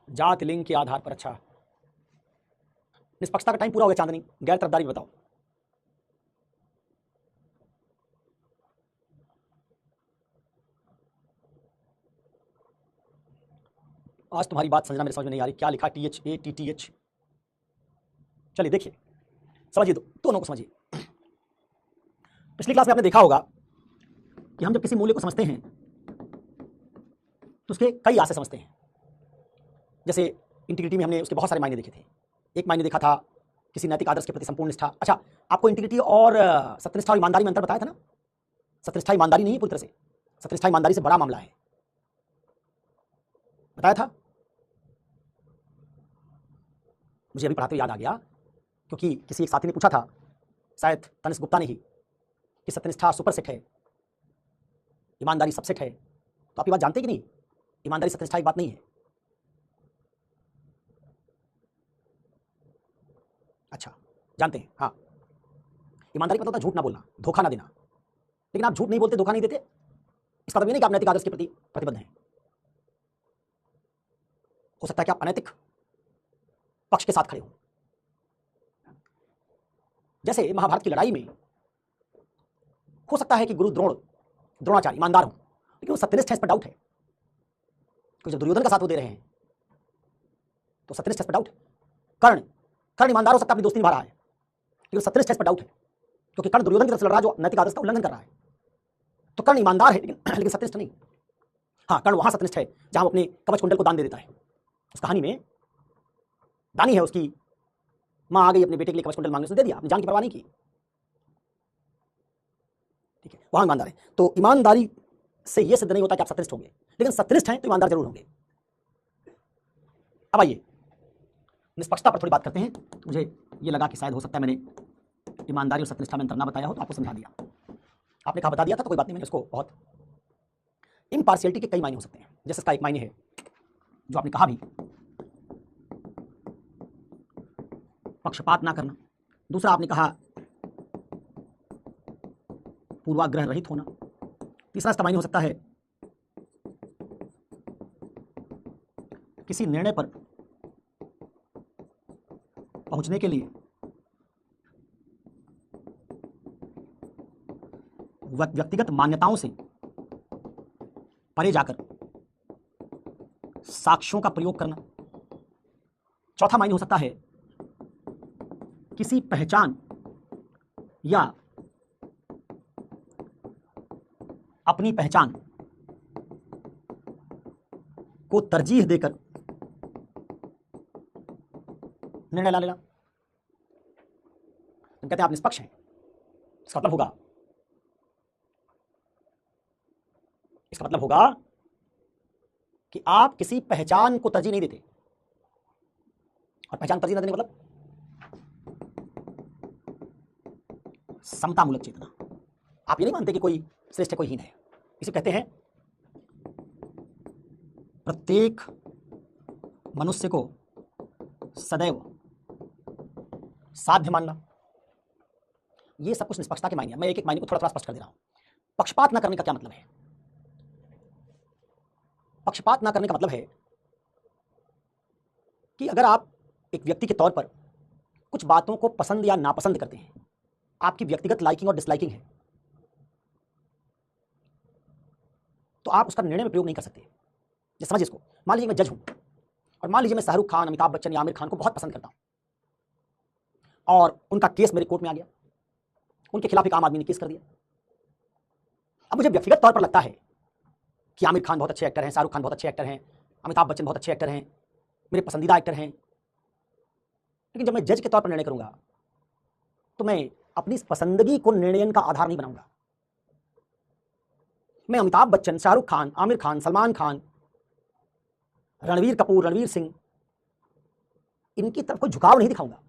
जाति लिंग के आधार पर। अच्छा, निष्पक्षता का टाइम पूरा हो गया चांदनी, गैर तरफदारी बताओ। आज तुम्हारी बात संजना मेरे समझ में नहीं आ रही, क्या लिखा? THATTH। चलिए देखिए, समझिए, दोनों को समझिए। पिछली क्लास में आपने देखा होगा कि हम जब किसी मूल्य को समझते हैं तो उसके कई आशय समझते हैं। जैसे इंटीग्रिटी में हमने उसके बहुत सारे मायने देखे थे। एक मायने देखा था किसी नैतिक आदर्श के प्रति संपूर्ण निष्ठा। अच्छा, आपको इंटीग्रिटी और सत्यनिष्ठा और ईमानदारी में अंतर बताया था ना? सत्यनिष्ठा ईमानदारी नहीं है पूरी तरह से, सत्यनिष्ठा ईमानदारी से बड़ा मामला है, बताया था। मुझे अभी पढ़ाते हुए याद आ गया, क्योंकि किसी एक साथी ने पूछा था, शायद तनिष्क गुप्ता ने ही, कि सत्यनिष्ठा सुपर सेट है, ईमानदारी सबसेट है। तो आप ये बात जानते हैं कि नहीं? ईमानदारी सत्यनिष्ठा एक बात नहीं है। अच्छा, जानते हैं? हाँ, ईमानदारी मतलब होता है झूठ ना बोलना, धोखा ना देना। लेकिन आप झूठ नहीं बोलते, धोखा नहीं देते, इसका मतलब ये नहीं कि आप नैतिक आदर्श के प्रति प्रतिबद्ध हैं। हो सकता है कि आप अनैतिक पक्ष के साथ खड़े हो, जैसे महाभारत की लड़ाई में हो सकता है कि गुरु द्रोणाचार्य ईमानदार हो, लेकिन वो सत्यनिष्ठ है, इस पर डाउट है। क्योंकि जब दुर्योधन का साथ वो दे रहे हैं तो सत्यनिष्ठ, इस पर डाउट है। कर्ण ईमानदार हो सकता है, अपनी दोस्ती निभा रहा है, लेकिन सत्यनिष्ठ, इस पर डाउट है, क्योंकि कर्ण दुर्योधन की तरफ से लड़ रहा है जो नैतिक आदर्श का उल्लंघन कर रहा है। तो कर्ण ईमानदार है लेकिन सत्यनिष्ठ नहीं। हाँ, कर्ण वहां सत्यनिष्ठ है जहां वो अपने कवच कुंडल को दान दे देता है। उस कहानी में दानी है, उसकी मां आ गई अपने बेटे के लिए कवच कुंडल मांगने, उसने दे दिया, अपनी जान की परवाह नहीं की। ठीक है, वहां ईमानदार है। तो ईमानदारी से यह सिद्ध नहीं होता कि आप सत्यनिष्ठ होंगे, लेकिन सत्यनिष्ठ हैं तो ईमानदार जरूर होंगे। अब आइए निष्पक्षता पर थोड़ी बात करते हैं। तो मुझे ये लगा कि शायद हो सकता है मैंने ईमानदारी और सत्यनिष्ठा में अंतर ना बताया हो, तो आपको समझा दिया। आपने कहा बता दिया था तो कोई बात नहीं, मैंने उसको बहुत इम्पार्शियलिटी के कई मायने हो सकते हैं। जैसे इसका एक मायने है जो आपने कहा भी, पक्षपात ना करना। दूसरा आपने कहा पूर्वाग्रह रहित होना। तीसरा इसका मायने हो सकता है किसी निर्णय पर पहुंचने के लिए व्यक्तिगत मान्यताओं से परे जाकर साक्ष्यों का प्रयोग करना। चौथा मायने हो सकता है किसी पहचान या अपनी पहचान को तरजीह देकर निर्णय ला लेना। हम कहते हैं आप निष्पक्ष हैं, इसका मतलब होगा कि आप किसी पहचान को तरजीह नहीं देते। और पहचान तरजीह न देने मतलब समतामूलक चेतना। आप ये नहीं मानते कि कोई श्रेष्ठ है कोई हीन है। इसे कहते हैं प्रत्येक मनुष्य को सदैव साध्य मानना। ये सब कुछ निष्पक्षता के मायने हैं। मैं एक एक मायने को थोड़ा थोड़ा स्पष्ट कर दे रहा हूं। पक्षपात ना करने का क्या मतलब है? पक्षपात ना करने का मतलब है कि अगर आप एक व्यक्ति के तौर पर कुछ बातों को पसंद या नापसंद करते हैं, आपकी व्यक्तिगत लाइकिंग और डिसलाइकिंग है, तो आप उसका निर्णय में प्रयोग नहीं कर सकते। जैसे समझिए इसको, मान लीजिए मैं जज हूं और मान लीजिए मैं शाहरुख खान, अमिताभ बच्चन या आमिर खान को बहुत पसंद करता हूं और उनका केस मेरे कोर्ट में आ गया, उनके खिलाफ एक आम आदमी ने केस कर दिया। अब मुझे व्यक्तिगत तौर पर लगता है कि आमिर खान बहुत अच्छे एक्टर हैं, शाहरुख खान बहुत अच्छे एक्टर हैं, अमिताभ बच्चन बहुत अच्छे एक्टर हैं, मेरे पसंदीदा एक्टर हैं। लेकिन जब मैं जज के तौर पर निर्णय करूंगा तो मैं अपनी इस पसंदगी को निर्णय का आधार नहीं बनाऊंगा। मैं अमिताभ बच्चन, शाहरुख खान, आमिर खान, सलमान खान, रणवीर कपूर, रणवीर सिंह, इनकी तरफ कोई झुकाव नहीं दिखाऊंगा।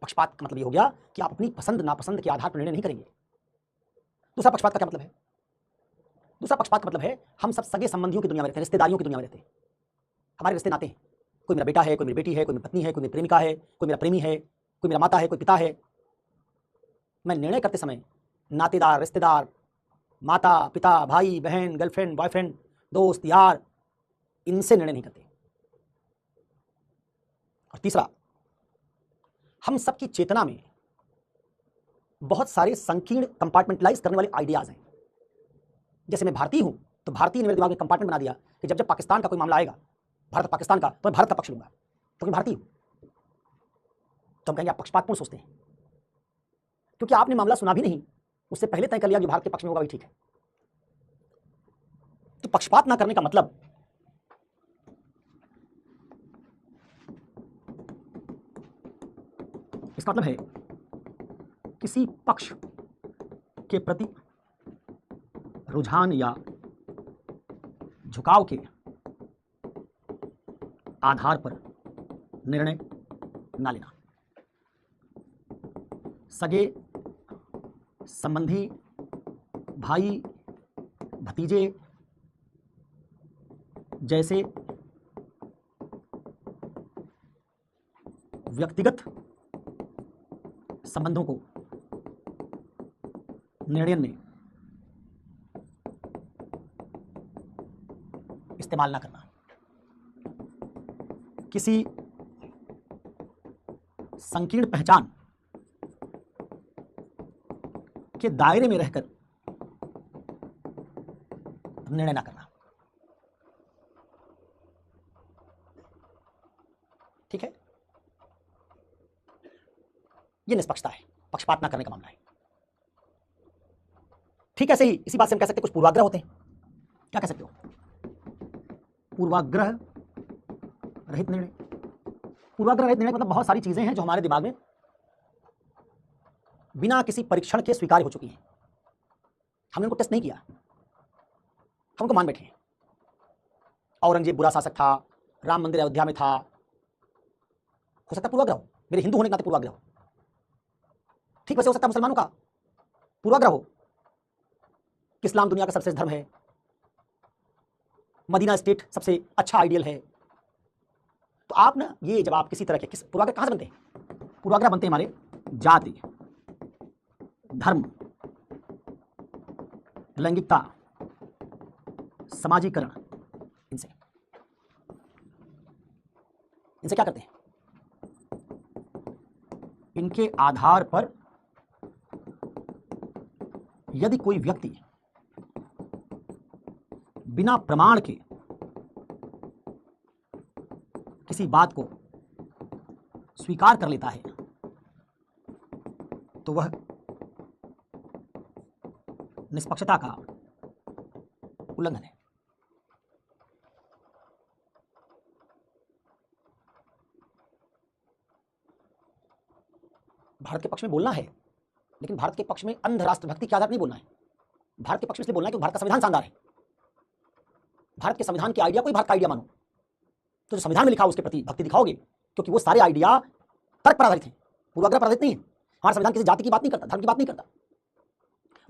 पक्षपात का मतलब ये हो गया कि आप अपनी पसंद नापसंद के आधार पर निर्णय नहीं करेंगे। दूसरा पक्षपात का क्या मतलब है? दूसरा पक्षपात का मतलब है हम सब सगे संबंधियों की दुनिया में रहते हैं, रिश्तेदारियों की दुनिया में रहते हैं। हमारे रिश्ते नाते हैं, कोई मेरा बेटा है, कोई मेरी बेटी है, कोई मेरी पत्नी है, कोई मेरी प्रेमिका है, कोई मेरा प्रेमी है, कोई मेरा माता है, कोई पिता है। मैं निर्णय करते समय नातेदार, रिश्तेदार, माता, पिता, भाई, बहन, गर्लफ्रेंड, बॉयफ्रेंड, दोस्त, यार, इनसे निर्णय नहीं करते। और तीसरा, हम सबकी चेतना में बहुत सारे संकीर्ण कंपार्टमेंटलाइज करने वाले आइडियाज हैं। जैसे मैं भारतीय हूं तो भारतीय ने मेरे दिमाग में कंपार्टमेंट बना दिया कि जब जब पाकिस्तान का कोई मामला आएगा, भारत पाकिस्तान का, तो मैं भारत का पक्ष लूंगा क्योंकि मैं भारतीय हूं। तो हम कहेंगे आप पक्षपातपूर्ण सोचते हैं, क्योंकि आपने मामला सुना भी नहीं, उससे पहले तय कर लिया कि भारत के पक्ष में होगा, वही ठीक है। तो पक्षपात ना करने का मतलब इसका मतलब है किसी पक्ष के प्रति रुझान या झुकाव के आधार पर निर्णय ना लेना। सगे संबंधी, भाई, भतीजे जैसे व्यक्तिगत संबंधों को निर्णय में इस्तेमाल ना करना। किसी संकीर्ण पहचान के दायरे में रहकर निर्णय ना करना। ठीक है, यह निष्पक्षता है, पक्षपात ना करने का मामला है। ठीक है, सही, इसी बात से हम कह सकते हैं कुछ पूर्वाग्रह होते हैं। क्या कह सकते हो? पूर्वाग्रह रहित निर्णय। पूर्वाग्रह रहित निर्णय मतलब बहुत सारी चीजें हैं जो हमारे दिमाग में बिना किसी परीक्षण के स्वीकार्य हो चुकी हैं। हमने उनको टेस्ट नहीं किया, हमको मान बैठे हैं। औरंगजेब बुरा शासक था, राम मंदिर अयोध्या में था, हो सकता है पूर्वाग्रह हो, मेरे हिंदू होने के नाते पूर्वाग्रह हो। ठीक, वैसे हो सकता है मुसलमानों का पूर्वाग्रह हो कि इस्लाम दुनिया का सर्वश्रेष्ठ धर्म है, मदीना स्टेट सबसे अच्छा आइडियल है। तो आप ना, ये जब आप किसी तरह के पूर्वाग्रह कहां से बनते हैं? पूर्वाग्रह बनते हैं हमारे जाति, धर्म, लैंगिकता, समाजीकरण, इनसे इनसे क्या करते हैं? इनके आधार पर यदि कोई व्यक्ति बिना प्रमाण के किसी बात को स्वीकार कर लेता है तो वह निष्पक्षता का उल्लंघन है। भारत के पक्ष में बोलना है, लेकिन भारत के पक्ष में अंध राष्ट्रभक्ति के आधार नहीं बोलना है। भारत के पक्ष में इसलिए बोलना है क्योंकि भारत का संविधान शानदार है। भारत के संविधान के आइडिया को ही भारत का आइडिया मानो, तो जो संविधान में लिखा उसके प्रति भक्ति दिखाओगे, क्योंकि वो सारे आइडिया तर्क पर आधारित हैं, पूर्वाग्रह पर आधारित नहीं है। हमारा संविधान किसी जाति की बात नहीं करता, धर्म की बात नहीं करता।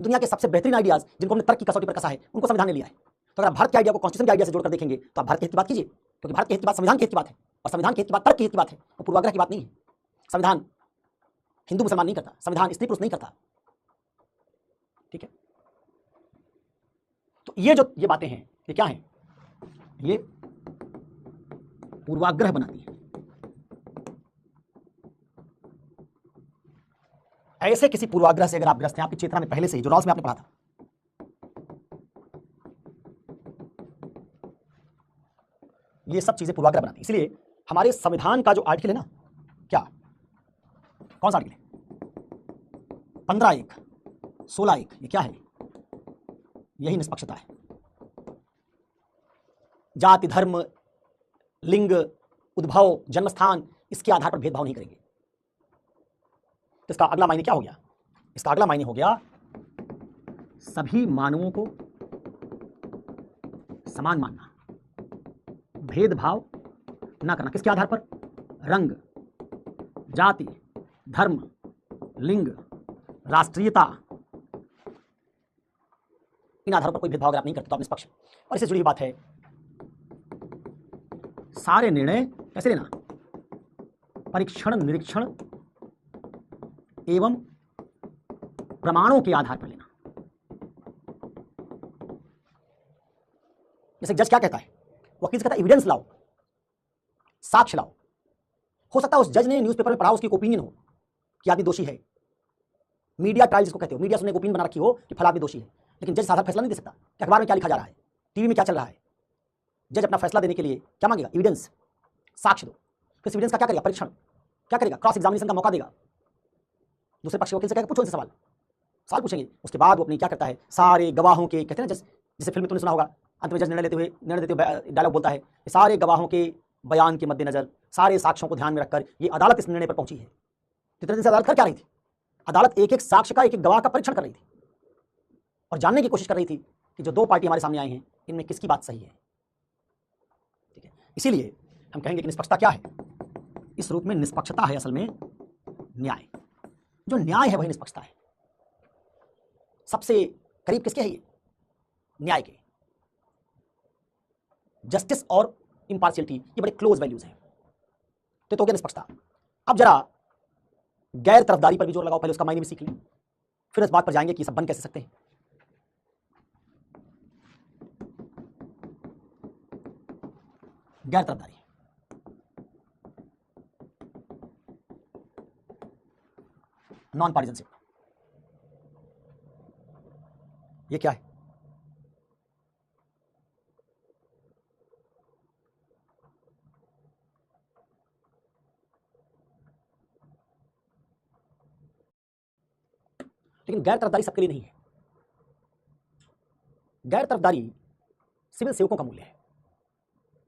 दुनिया के सबसे बेहतरीन आइडियाज जिनको हमने तर्क की कसौटी पर कसा है, उनको संविधान ने लिया है। तो अगर आप भारत के आइडिया को कॉन्स्टिट्यूशन के आइडिया से जोड़कर देखेंगे तो आप भारत के हित की बात कीजिए, क्योंकि भारत के हित की बात संविधान के हित की बात है, और संविधान के हित की बात तर्क के हित की बात है, वो पूर्वाग्रह की बात नहीं है। संविधान हिंदू मुसलमान नहीं करता, संविधान स्त्री पुरुष नहीं करता। ठीक है, तो ये बातें हैं, ये क्या हैं? ये पूर्वाग्रह बनाती है। ऐसे किसी पूर्वाग्रह से अगर आप ग्रस्त हैं, आपकी चेतना में पहले से ही, जो रॉल्स में आपने पढ़ा था, ये सब चीजें पूर्वाग्रह बनाती है। इसलिए हमारे संविधान का जो आर्टिकल है ना, क्या, कौन सा आर्टिकल है? 15(1), 16(1), ये क्या है? यही निष्पक्षता है। जाति, धर्म, लिंग, उद्भव, जन्मस्थान, इसके आधार पर भेदभाव नहीं करेंगे। तो इसका अगला मायने क्या हो गया? इसका अगला मायने हो गया सभी मानवों को समान मानना, भेदभाव ना करना। किसके आधार पर? रंग, जाति, धर्म, लिंग, राष्ट्रीयता, इन आधारों पर कोई भेदभाव अगर आप नहीं करते तो आप निष्पक्ष। और इससे जुड़ी हुई बात है, सारे निर्णय कैसे लेना? परीक्षण, निरीक्षण एवं प्रमाणों के आधार पर लेना। जैसे जज क्या कहता है? वकील से कहता है एविडेंस लाओ, साक्ष्य लाओ। हो सकता है उस जज ने न्यूज़पेपर में पढ़ा, उसकी एक ओपिनियन हो कि आदमी दोषी है। मीडिया ट्रायल जिसको कहते हो, मीडिया ने एक ओपिनियन बना रखी हो कि फला आदमी दोषी है, लेकिन जज साधारण फैसला नहीं दे सकता कि अखबार में क्या लिखा जा रहा है, टीवी में क्या चल रहा है। जज अपना फैसला देने के लिए क्या मांगेगा? एविडेंस, साक्ष्य दो। फिर एविडेंस का क्या करेगा? परीक्षण क्या करेगा? क्रॉस एग्जामिनेशन का मौका देगा। दूसरे पक्ष के वकील से कहेगा पूछो इनसे सवाल पूछेंगे। उसके बाद वो अपनी क्या करता है, सारे गवाहों के, कहते हैं ना जैसे फिल्म में तुमने सुना होगा, अंत में जज निर्णय देते हुए डायलॉग बोलता है, सारे गवाहों के बयान के मद्देनजर, सारे साक्ष्यों को ध्यान में रखकर ये अदालत इस निर्णय पर पहुंची है। कितने दिन से अदालत कर क्या रही थी? अदालत एक एक साक्ष्य का, एक एक गवाह का परीक्षण कर रही थी और जानने की कोशिश कर रही थी कि जो दो पार्टी हमारे सामने आई हैं, इनमें किसकी बात सही है। ठीक है, इसीलिए हम कहेंगे कि निष्पक्षता क्या है? इस रूप में निष्पक्षता है असल में न्याय। जो न्याय है वही निष्पक्षता है। सबसे करीब किसके है ये? न्याय के। जस्टिस और इंपार्शियलिटी, ये बड़े क्लोज वैल्यूज हैं। तो हो गया निष्पक्षता। अब जरा गैर तरफदारी पर भी जोर लगाओ, पहले उसका मायने भी सीख लें, फिर इस बात पर जाएंगे कि सब बन कैसे सकते हैं। गैर तरफदारी, नॉन पार्टिजनशिप। ये क्या है? लेकिन गैर तरफदारी सबके लिए नहीं है। गैर तरफदारी सिविल सेवकों का मूल्य है।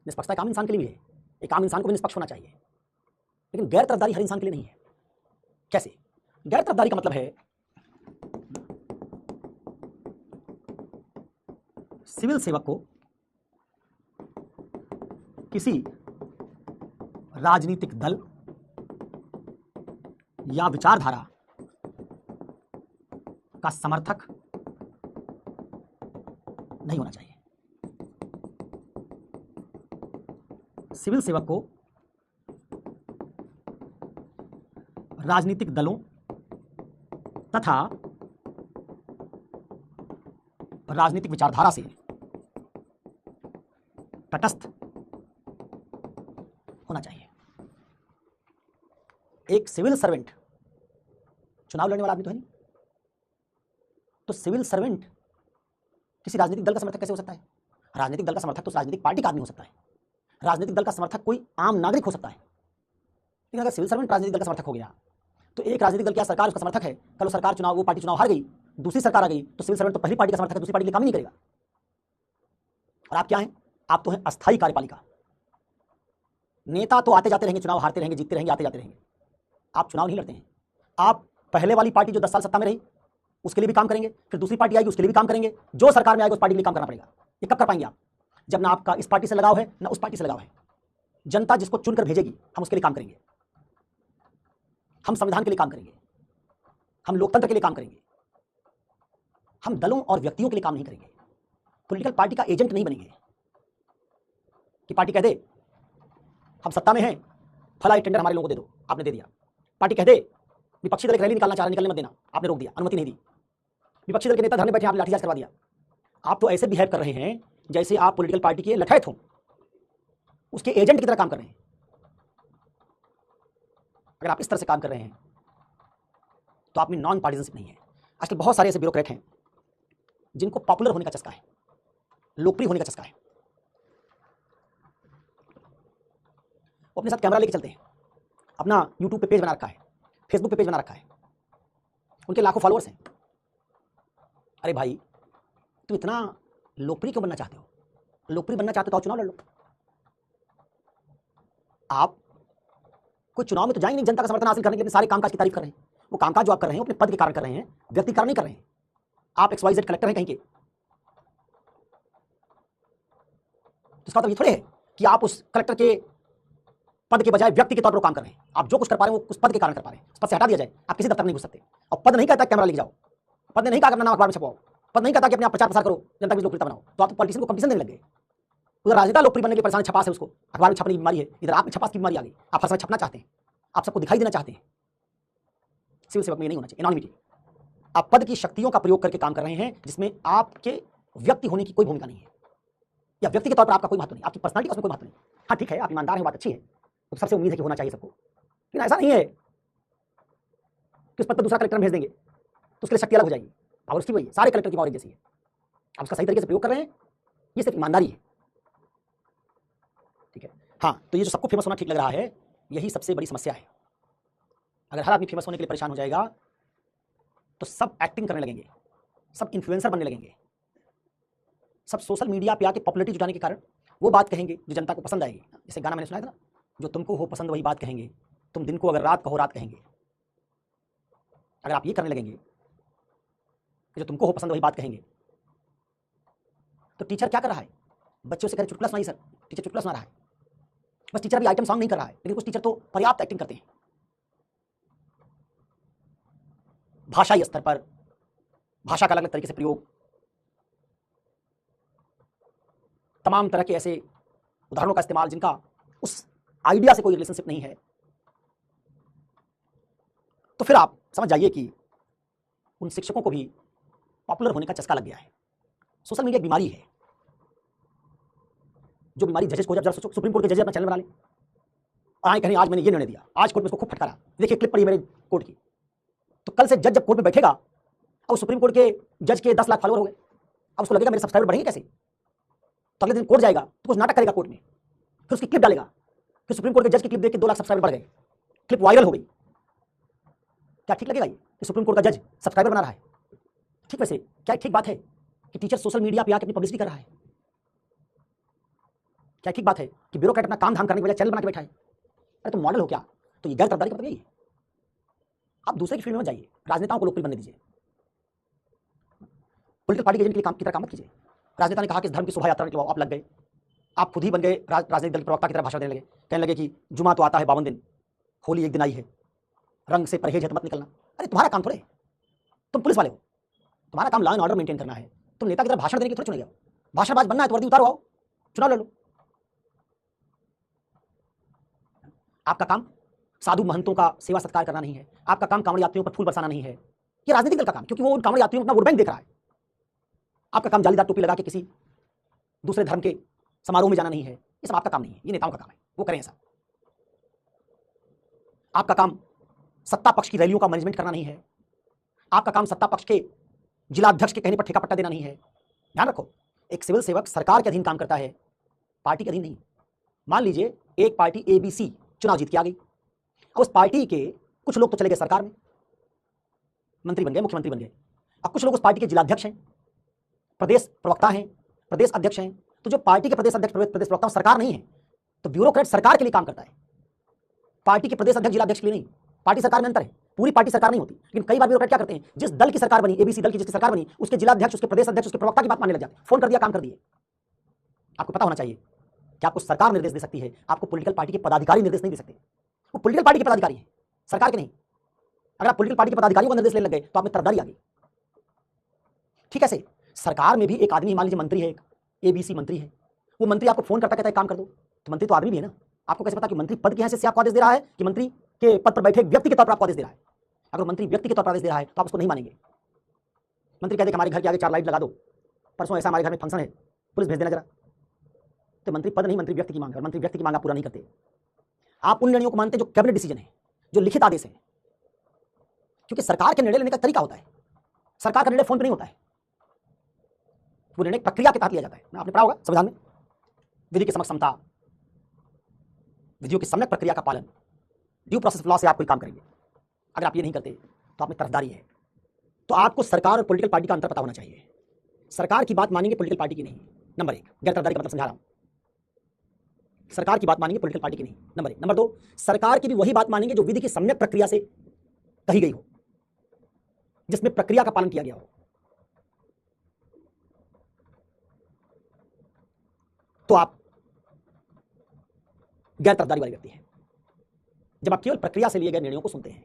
निष्पक्षता एक आम इंसान के लिए भी है, एक आम इंसान को भी निष्पक्ष होना चाहिए, लेकिन गैर तरफदारी हर इंसान के लिए नहीं है। कैसे? गैर तरफदारी का मतलब है सिविल सेवक को किसी राजनीतिक दल या विचारधारा का समर्थक नहीं होना चाहिए। सिविल सेवक को राजनीतिक दलों तथा राजनीतिक विचारधारा से तटस्थ होना चाहिए। एक सिविल सर्वेंट चुनाव लड़ने वाला आदमी तो है नहीं, तो सिविल सर्वेंट किसी राजनीतिक दल का समर्थक कैसे हो सकता है? राजनीतिक दल का समर्थक तो राजनीतिक पार्टी का आदमी हो सकता है, राजनीतिक दल का समर्थक कोई आम नागरिक हो सकता है। लेकिन अगर सिविल सर्वेंट राजनीतिक दल का समर्थक हो गया तो एक राजनीतिक दल क्या सरकार उसका समर्थक है, कल वो सरकार चुनाव, वो पार्टी चुनाव हार गई, दूसरी सरकार आ गई, तो सिविल सर्वेंट तो पहली पार्टी का समर्थक है, दूसरी पार्टी के लिए काम ही नहीं करेगा। और आप क्या हैं? आप तो हैं अस्थायी कार्यपालिका। नेता तो आते जाते रहेंगे, चुनाव हारते रहेंगे, जीतते रहेंगे, आते जाते रहेंगे। आप चुनाव नहीं लड़ते हैं। आप पहले वाली पार्टी जो 10 साल सत्ता में रही उसके लिए भी काम करेंगे, फिर दूसरी पार्टी आएगी उसके लिए भी काम करेंगे, जो सरकार में आएगी उस पार्टी के लिए काम करना पड़ेगा। ये कब कर पाएंगे आप? जब ना आपका इस पार्टी से लगाव है ना उस पार्टी से लगाव है। जनता जिसको चुनकर भेजेगी हम उसके लिए काम करेंगे, हम संविधान के लिए काम करेंगे, हम लोकतंत्र के लिए काम करेंगे, हम दलों और व्यक्तियों के लिए काम नहीं करेंगे। पॉलिटिकल पार्टी का एजेंट नहीं बनेंगे कि पार्टी कह दे हम सत्ता में हैं, फला टेंडर हमारे लोगों को दे दो, आपने दे दिया। पार्टी कह दे विपक्षी दल एक रैली निकालना चाह रहा, निकलने मत देना, आपने रोक दिया, अनुमति नहीं दी। विपक्षी दल के नेता धरने बैठे, आपने लाठीचार्ज करवा दिया। आप तो ऐसे बिहेव कर रहे हैं जैसे आप पॉलिटिकल पार्टी के लठैत हो, उसके एजेंट की तरह काम कर रहे हैं। अगर आप इस तरह से काम कर रहे हैं तो आप में नॉन पार्टिजनशिप नहीं है। आजकल बहुत सारे ऐसे ब्यूरोक्रेट हैं जिनको पॉपुलर होने का चस्का है, लोकप्रिय होने का चस्का है। वो अपने साथ कैमरा लेके चलते हैं, अपना यूट्यूब पे पेज बना रखा है, फेसबुक पे पेज बना रखा है, उनके लाखों फॉलोअर्स हैं। अरे भाई तुम इतना लोकप्रिय क्यों बनना चाहते हो? लोकप्रिय बनना चाहते हो तो चुनाव लड़ लो। आप कोई चुनाव में तो जाएंगे नहीं जनता का समर्थन हासिल करने के लिए, सारे कामकाज की तारीफ कर रहे हैं। वो कामकाज जो आप कर रहे हैं अपने पद के कारण कर रहे हैं, व्यक्ति कारण नहीं कर रहे हैं। आप XYZ कलेक्टर हैं कहीं के, तो इसका मतलब ये थोड़े है कि आप उस कलेक्टर के पद के बजाय व्यक्ति के तौर पर काम कर रहे हैं। आप जो कुछ कर पा रहे हैं वो उस पद के कारण कर पा रहे हैं। उस पद से हटा दिया जाए, आप किसी दफ्तर नहीं घुस सकते। और पद नहीं कहता कैमरा लेके जाओ, पद ने नहीं कहा अपना नाम अखबार में छपवाओ, पद नहीं कहता कि अपने आप प्रचार प्रसार करो, जनता की लोकप्रियता बनाओ। तो आप पॉलिटिशियन को कंपटीशन देने लगे। उधर राजनेता लोकप्रिय बनने के परेशान, छपास है उसको, अखबार में छपने की बीमारी है, इधर आप में छपास की बीमारी आ गई। आप हर समय छपना चाहते हैं, आप सबको दिखाई देना चाहते हैं। सिविल सेवक में ये नहीं होना चाहिए, एनोनिमिटी। आप पद की शक्तियों का प्रयोग करके काम कर रहे हैं जिसमें आपके व्यक्ति होने की कोई भूमिका नहीं है, या व्यक्ति के तौर पर आपका कोई महत्व नहीं, आपकी पर्सनालिटी का उसमें कोई महत्व नहीं। हाँ ठीक है, आप ईमानदार हैं, बात अच्छी है, तो सबसे उम्मीद है कि होना चाहिए सबको। लेकिन ऐसा नहीं है कि उस पद पर दूसरा कलेक्टर भेज देंगे तो उसके लिए शक्ति अलग हो जाएगी। पावर उसकी वही है, सारे कलेक्टर की पावर एक जैसी है। आप उसका सही तरीके से प्रयोग कर रहे हैं, ये सिर्फ ईमानदारी है। ठीक है, हाँ, तो ये जो सबको फेमस होना ठीक लग रहा है, यही सबसे बड़ी समस्या है। अगर हर आदमी फेमस होने के लिए परेशान हो जाएगा तो सब एक्टिंग करने लगेंगे, सब इन्फ्लुएंसर बनने लगेंगे, सब सोशल मीडिया पे आके पॉपुलैरिटी जुटाने के कारण वो बात कहेंगे जो जनता को पसंद आएगी। जैसे गाना मैंने सुनाया था ना, जो तुमको हो पसंद वही बात कहेंगे, तुम दिन को अगर रात कहो रात कहेंगे। अगर आप ये करने लगेंगे कि जो तुमको हो पसंद वही बात कहेंगे, तो टीचर क्या कर रहा है? बच्चों से कह रहे चुटकुला सुनाइए सर, टीचर चुटकुला सुना रहा है। बस टीचर अभी आइटम सॉन्ग नहीं कर रहा है, लेकिन कुछ टीचर तो पर्याप्त एक्टिंग करते हैं। भाषाई स्तर पर भाषा का अलग अलग तरीके से प्रयोग, तमाम तरह के ऐसे उदाहरणों का इस्तेमाल जिनका उस आइडिया से कोई रिलेशनशिप नहीं है, तो फिर आप समझ जाइए कि उन शिक्षकों को भी पॉपुलर होने का चस्का लग गया है। सोशल मीडिया एक बीमारी है, जो बीमारी जजेस को, जब सुप्रीम कोर्ट के जजेस अपना चैनल बना ले और आए कहें आज मैंने ये निर्णय दिया, आज कोर्ट में उसको खूब फटकारा, देखिए क्लिप पड़ी मेरे कोर्ट की, तो कल से जज जब कोर्ट में बैठेगा, अब सुप्रीम कोर्ट के जज के 10 लाख फॉलोअर हो गए, अब उसको लगेगा मेरे सब्सक्राइबर बढ़ेंगे कैसे, तो अगले दिन कोर्ट जाएगा तो कुछ नाटक करेगा कोर्ट में, फिर उसकी क्लिप डालेगा, फिर सुप्रीम कोर्ट के जज की क्लिप देख के 2 लाख सब्सक्राइबर बढ़ गए, क्लिप वायरल हो गई। क्या ठीक लगेगा ये कि सुप्रीम कोर्ट का जज सब्सक्राइबर बना रहा है? ठीक वैसे क्या ठीक बात है कि टीचर सोशल मीडिया पे आके अपनी पब्लिसिटी कर रहा है? क्या ठीक बात है कि ब्यूरोक्रेट अपना काम धाम करने के बजाय चैनल बना के बैठा है? अरे तुम मॉडल हो क्या? तो ये गैर तरफदारी का मतलब यही है। आप दूसरे की फील्ड में मत जाइए, राजनेताओं को लोकप्रिय बनने दीजिए, पॉलिटिकल पार्टी के एजेंट के लिए काम की तरह काम मत कीजिए। राजनेता ने कहा कि इस धर्म की शोभा यात्रा के लिए आप लग गए, आप खुद ही बन गए राजनीतिक दल के प्रवक्ता की तरह भाषण देने लगे, कहने लगे कि जुमा तो आता है 52 दिन, होली एक दिन आई है, रंग से परहेज है तो मत निकलना। अरे तुम्हारा काम थोड़े, तुम पुलिस वाले हो, तुम्हारा काम लॉ एंड ऑर्डर मेंटेन करना है। तुम नेता की तरह भाषण देने के थोड़े चुने गए, भाषणबाज बनना है तो वर्दी उतारो, आओ चुनाव लड़ लो। आपका काम साधु महंतों का सेवा सत्कार करना नहीं है, आपका काम कांवड़ यात्रियों पर फूल बरसाना नहीं है, ये राजनीतिक दल का काम, क्योंकि वो उन कांवड़ यात्रियों को अपना वोट बैंक देख रहा है। आपका काम जालीदार टोपी लगा के किसी दूसरे धर्म के समारोह में जाना नहीं है, ये सब आपका काम नहीं है, ये नेताओं का काम है, वो करें ऐसा। आपका काम सत्ता पक्ष की रैलियों का मैनेजमेंट करना नहीं है, आपका काम सत्ता पक्ष के जिलाध्यक्ष के कहने पर ठेका पट्टा देना नहीं है। ध्यान रखो, एक सिविल सेवक सरकार के अधीन काम करता है, पार्टी के अधीन नहीं। मान लीजिए एक पार्टी ABC चुनाव जीत के आ गई, अब उस पार्टी के कुछ लोग तो चले गए सरकार में, मंत्री बन गए, मुख्यमंत्री बन गए, अब कुछ लोग उस पार्टी के जिलाध्यक्ष हैं, प्रदेश प्रवक्ता हैं, प्रदेश अध्यक्ष हैं। तो जो पार्टी के प्रदेश अध्यक्ष प्रदेश प्रवक्ता सरकार नहीं है, तो ब्यूरोक्रेट सरकार के लिए काम करता है, पार्टी के प्रदेश अध्यक्ष जिलाध्यक्ष के लिए नहीं। पार्टी सरकार में अंतर है, पूरी पार्टी सरकार नहीं होती, लेकिन कई बार ब्यूरोक्रेट क्या करते हैं, जिस दल की सरकार बनी, ABC दल की जिसकी सरकार बनी, उसके जिलाध्यक्ष, उसके प्रदेश अध्यक्ष, उसके प्रवक्ता की बात मानने लग जाते हैं, फोन कर दिया, काम कर दिए। आपको पता होना चाहिए कि आपको सरकार निर्देश दे सकती है, आपको पॉलिटिकल पार्टी के पदाधिकारी निर्देश नहीं दे सकते। वो पॉलिटिकल पार्टी के पदाधिकारी है, सरकार के नहीं। अगर आप पॉलिटिकल पार्टी के पदाधिकारियों का निर्देश लेने लग गए तो आप में तरफदारी आ गई। ठीक है, सरकार में भी एक आदमी, मान लीजिए मंत्री है, एक ABC मंत्री है, वो मंत्री आपको फोन करता कहता है काम कर दो, तो मंत्री तो आदमी भी है ना। आपको कैसे पता कि मंत्री पद की हैसियत से आपको आदेश दे रहा है कि मंत्री के पद पर बैठे व्यक्ति के तौर पर आपको आदेश दे रहा है? अगर मंत्री व्यक्ति के तौर पर आदेश दे रहा है तो आप उसको नहीं मानेंगे। मंत्री कहते हमारे घर के आगे 4 लाइट लगा दो, परसों ऐसा हमारे घर में फंक्शन है, पुलिस भेज देना जरा, तो मंत्री पद नहीं, मंत्री व्यक्ति की मांग है, और मंत्री व्यक्ति की मांग आप पूरा नहीं करते। आप उन निर्णयों को मानते हैं जो कैबिनेट डिसीजन है, जो लिखित आदेश है, क्योंकि सरकार के निर्णय लेने का तरीका होता है, सरकार का निर्णय फोन पर नहीं होता है, वो निर्णय प्रक्रिया के तहत लिया जाता है ना। आपने पढ़ा होगा संविधान में, विधि के समक्ष समता, विधियों की सम्यक प्रक्रिया का पालन, ड्यू प्रोसेस ऑफ लॉ से आप कोई काम करेंगे। अगर आप ये नहीं करते तो आप में तरफदारी है। तो आपको सरकार और पॉलिटिकल पार्टी का अंतर पता होना चाहिए। सरकार की बात मानेंगे, पॉलिटिकल पार्टी की नहीं। नंबर 1, गैर तरफदारी का मतलब समझा रहा हूं, सरकार की बात मानेंगे, पॉलिटिकल पार्टी की नहीं, नंबर 1। नंबर 2, सरकार की भी वही बात मानेंगे जो विधि की सम्यक प्रक्रिया से कही गई हो, जिसमें प्रक्रिया का पालन किया गया हो। तो आप गैर तरफदारी वाले व्यक्ति हैं, जब आप केवल प्रक्रिया से लिए गए निर्णयों को सुनते हैं।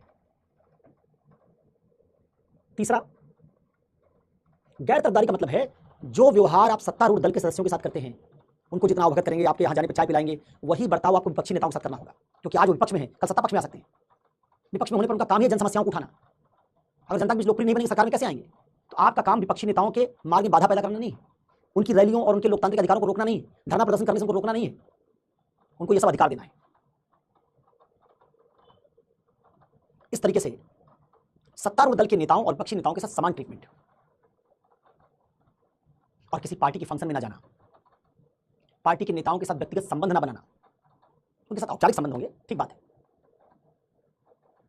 तीसरा, गैर तरफदारी का मतलब है जो व्यवहार आप सत्तारूढ़ दल के सदस्यों के साथ करते हैं, उनको जितना अवगत करेंगे, आपके यहां जाने पर चाय पिलाएंगे, वही बर्ताव आपको विपक्षी नेताओं के साथ करना होगा। क्योंकि आज वो विपक्ष में है, कल सत्ता पक्ष में आ सकते हैं। विपक्ष में होने पर उनका काम ही है जन समस्याओं को उठाना। अगर जनता के बीच लोकप्रिय नहीं बनेंगे, सरकार में कैसे आएंगे? तो आपका काम विपक्षी नेताओं के मार्ग में बाधा पैदा करना नहीं, उनकी रैलियों और उनके लोकतांत्रिक अधिकारों को रोकना नहीं, धरना प्रदर्शन करने से उनको रोकना नहीं है, उनको यह सब अधिकार देना है। इस तरीके से सत्तारूढ़ दल के नेताओं और विपक्षी नेताओं के साथ समान ट्रीटमेंट, और किसी पार्टी के फंक्शन में ना जाना, पार्टी के नेताओं के साथ व्यक्तिगत संबंध ना बनाना। उनके साथ औपचारिक संबंध होंगे, ठीक बात है।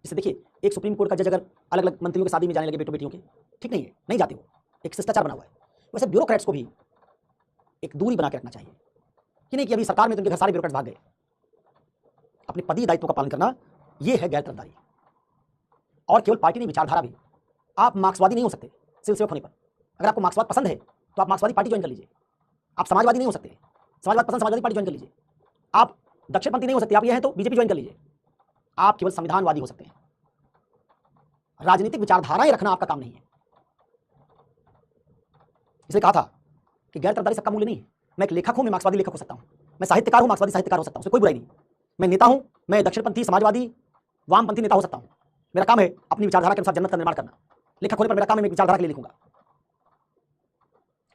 जैसे देखिए, एक सुप्रीम कोर्ट का जज अगर अलग अलग मंत्रियों की शादी में जाने लगे, बेटों बेटियों के, ठीक नहीं है, नहीं जाते हो, एक शिष्टाचार बना हुआ है। वैसे ब्यूरोक्रेट्स को भी एक दूरी बना के रखना चाहिए कि नहीं कि अभी सरकार में तो उनके घर सारे ब्यूरोक्रेट्स भाग गए। अपने पदीय दायित्वों का पालन करना, यह है गैर तरफदारी। और केवल पार्टी नहीं, विचारधारा भी। आप मार्क्सवादी नहीं हो सकते सिविल सेवक होने पर। अगर आपको मार्क्सवाद पसंद है तो आप मार्क्सवादी पार्टी ज्वाइन कर लीजिए। आप समाजवादी नहीं हो सकते, समाजवाद पसंद, समाजवादी पार्टी ज्वाइन कर लीजिए। आप दक्षिणपंथी नहीं हो सकते, आप ये हैं तो बीजेपी ज्वाइन कर लीजिए। आप केवल संविधानवादी हो सकते हैं। राजनीतिक विचारधाराएं रखना आपका काम नहीं है। इसलिए कहा था कि गैर तरफदारी सबका मूल्य नहीं है। मैं एक लेखक हूं, मैं मार्क्सवादी लेखक हो सकता हूं। मैं साहित्यकार हूं, मार्क्सवादी साहित्यकार हो सकता हूं, उसमें कोई बुराई नहीं। मैं नेता हूं, मैं दक्षिणपंथी, समाजवादी, वामपंथी नेता हो सकता हूं। मेरा काम है अपनी विचारधारा के अनुसार जनमत का निर्माण करना। लेखक होने पर मेरा काम है मैं विचारधारा के लिए लिखूंगा।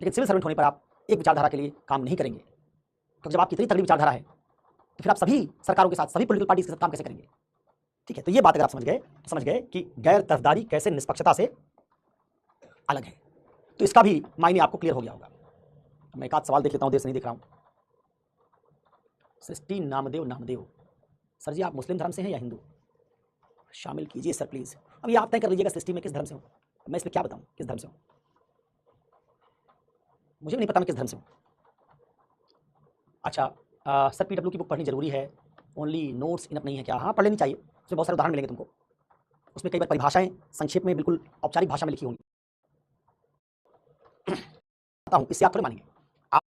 लेकिन सिविल सर्वेंट होने पर आप एक विचारधारा के लिए काम नहीं करेंगे, क्योंकि जब आपकी इतनी तगड़ी विचारधारा है तो फिर आप सभी सरकारों के साथ, सभी पॉलिटिकल पार्टीज के साथ काम कैसे करेंगे? ठीक है, तो ये बात अगर आप समझ गए कि गैर तरफदारी कैसे निष्पक्षता से अलग है, तो इसका भी मायने आपको क्लियर हो गया होगा। मैं एक आध सवाल देख लेता हूं, देर से नहीं देख रहा हूं। सृष्टि नामदेव, सर जी आप मुस्लिम धर्म से हैं या हिंदू? शामिल कीजिए सर प्लीज। अब ये आप तय कर लीजिएगा सृष्टि में किस धर्म से हूं। मैं इसमें क्या बताऊं किस धर्म से हूं, मुझे भी नहीं पता मैं किस धर्म से हूं। अच्छा सर PW की बुक पढ़नी जरूरी है, ओनली नोट्स इनफ नहीं है क्या? हाँ पढ़ लेनी चाहिए, उसमें बहुत सारे उदाहरण मिलेंगे तुमको। उसमें कई बार परिभाषाएं संक्षेप में बिल्कुल औपचारिक भाषा में लिखी होंगी। बताता हूं, इससे आप थोड़े मानेंगे। आप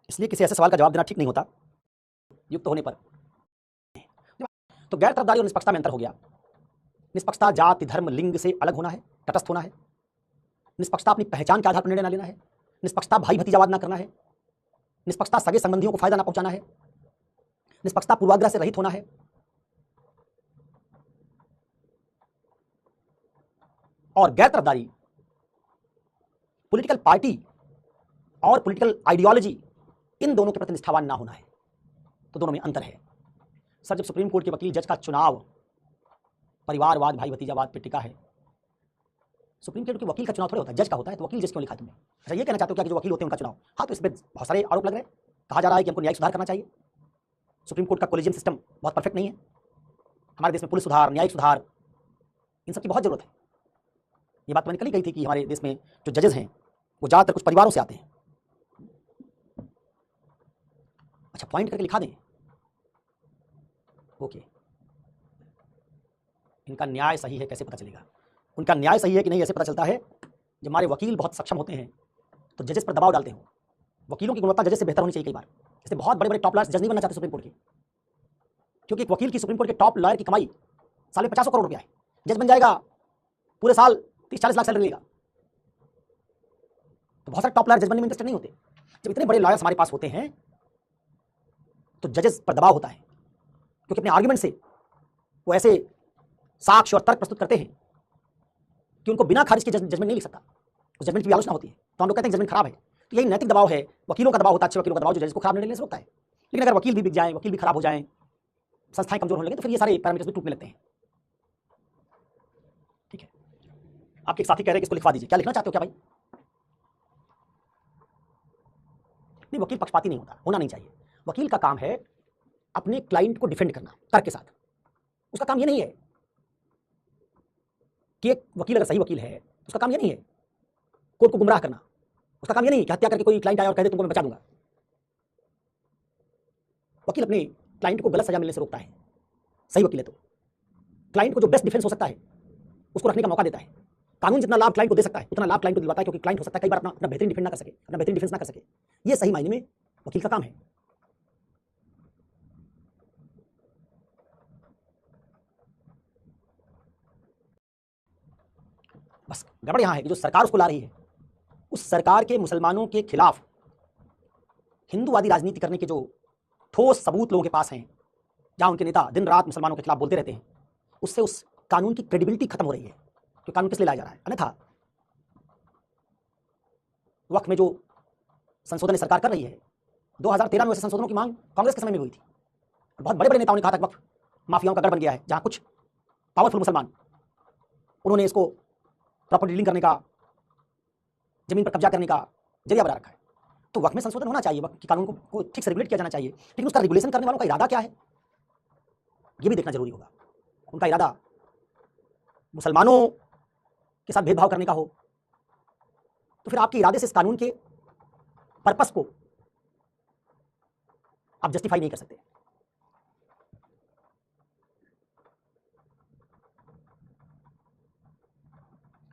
इसलिए किसी ऐसे सवाल का जवाब देना ठीक नहीं होता युक्त होने पर। तो गैर तरफदारी और निष्पक्षता में अंतर हो गया। निष्पक्षता जाति धर्म लिंग से अलग होना है, तटस्थ होना है। निष्पक्षता अपनी पहचान के आधार पर निर्णय न लेना है। निष्पक्षता भाई भतीजावाद ना करना है। निष्पक्षता सगे संबंधियों को फायदा ना पहुंचाना है। निष्पक्षता पूर्वाग्रह से रहित होना है। और गैर तरफदारी पॉलिटिकल पार्टी और पॉलिटिकल आइडियोलॉजी इन दोनों के प्रति निष्ठावान ना होना है। तो दोनों में अंतर है। सर जब सुप्रीम कोर्ट के वकील जज का चुनाव परिवारवाद भाई भतीजावाद पे टिका है, सुप्रीम कोर्ट के वकील का चुनाव थोड़ा होता है, जज का होता है, तो वकील जज क्यों लिखा तुमने? अच्छा ये कहना चाहते हो क्या कि जो वकील होते हैं उनका चुनाव? हाँ तो इसमें बहुत सारे आरोप लग रहे हैं। कहा जा रहा है कि हमको न्यायिक सुधार करना चाहिए। सुप्रीम कोर्ट का कोलेजियम सिस्टम बहुत परफेक्ट नहीं है। हमारे देश में पुलिस सुधार, न्यायिक सुधार, इन सब की बहुत जरूरत है। ये बात मैंने कल ही कही थी कि हमारे देश में जो जजेस हैं वो ज़्यादातर कुछ परिवारों से आते हैं। अच्छा पॉइंट करके लिखा दें, ओके। इनका न्याय सही है कैसे पता चलेगा? उनका न्याय सही है कि नहीं ऐसे पता चलता है जब हमारे वकील बहुत सक्षम होते हैं तो जजेस पर दबाव डालते हो। वकीलों की गुणवत्ता जजेस से बेहतर होनी चाहिए कई बार। जैसे बहुत बड़े बड़े टॉप लॉयर्स जज नहीं बनना चाहते सुप्रीम कोर्ट के, क्योंकि एक वकील की सुप्रीम कोर्ट के टॉप लॉयर की कमाई साल में 50 करोड़ रुपया है। जज बन जाएगा पूरे साल 30-40 लाख सैलरी लेगा। तो बहुत सारे टॉप लॉयर जज बनने में इंटरेस्टेड नहीं होते। जब इतने बड़े लॉयर्स हमारे पास होते हैं तो जजेस पर दबाव होता है, क्योंकि अपने आर्ग्यूमेंट से वो ऐसे साक्ष्य और तर्क प्रस्तुत करते हैं कि उनको बिना खारिज के जजमेंट नहीं लिख सकता। उस जजमेंट की आलोचना होती है तो हम लोग कहते हैं जजमेंट खराब है। तो यही नैतिक दबाव है, वकीलों का दबाव होता है, अच्छे वकीलों का दबाव जो जज को खराब निर्णय लेने से रोकता है। लेकिन अगर वकील भी बिक जाए, वकील भी खराब हो जाए, संस्थाएं कमजोर होने लगे तो फिर ये सारे पैरामीटर्स भी टूटने लगते हैं। ठीक है, आपके एक साथी कह रहे हैं कि इसको लिखवा दीजिए। क्या लिखना चाहते हो क्या भाई? नहीं, वकील पक्षपाती नहीं होता, होना नहीं चाहिए। वकील का काम है अपने क्लाइंट को डिफेंड करना तर्क के साथ। उसका काम ये नहीं है कि एक वकील अगर सही वकील है, उसका काम ये नहीं है कोर्ट को गुमराह करना। उसका काम ये नहीं कि हत्या करके कोई क्लाइंट आए और कह दे तुमको मैं बचा दूंगा। वकील अपने क्लाइंट को गलत सजा मिलने से रोकता है, सही वकील है तो। क्लाइंट को जो बेस्ट डिफेंस हो सकता है उसको रखने का मौका देता है। कानून जितना लाभ क्लाइंट को दे सकता है उतना लाभ क्लाइंट को दिलवाता है, क्योंकि क्लाइंट हो सकता है कई बार अपना बेहतरीन डिफेंड ना कर सके, अपना बेहतरीन डिफेंस ना कर सके। ये सही मायने में वकील का काम है। बस गड़बड़ यहां है कि जो सरकार उसको ला रही है, उस सरकार के मुसलमानों के खिलाफ हिंदूवादी राजनीति करने के जो ठोस सबूत लोगों के पास हैं, जहां उनके नेता दिन रात मुसलमानों के खिलाफ बोलते रहते हैं, उससे उस कानून की क्रेडिबिलिटी खत्म हो रही है। तो कानून किस लिए लाया जा रहा है? अन्यथा वक्त में जो संशोधन सरकार कर रही है, 2013 में वैसे संशोधनों की मांग कांग्रेस के समय में हुई थी। बहुत बड़े बड़े नेताओं ने कहा था कि वक्फ माफियाओं का गढ़ बन गया है, जहां कुछ पावरफुल मुसलमान उन्होंने इसको प्रॉपर्टी डीलिंग करने का, जमीन पर कब्जा करने का जरिया बना रखा है। तो वक्त में संशोधन होना चाहिए, वक्त के कानून को ठीक से रेगुलेट किया जाना चाहिए, लेकिन उसका रेगुलेशन करने वालों का इरादा क्या है ये भी देखना जरूरी होगा। उनका इरादा मुसलमानों के साथ भेदभाव करने का हो तो फिर आपके इरादे से इस कानून के पर्पस को आप जस्टिफाई नहीं कर सकते।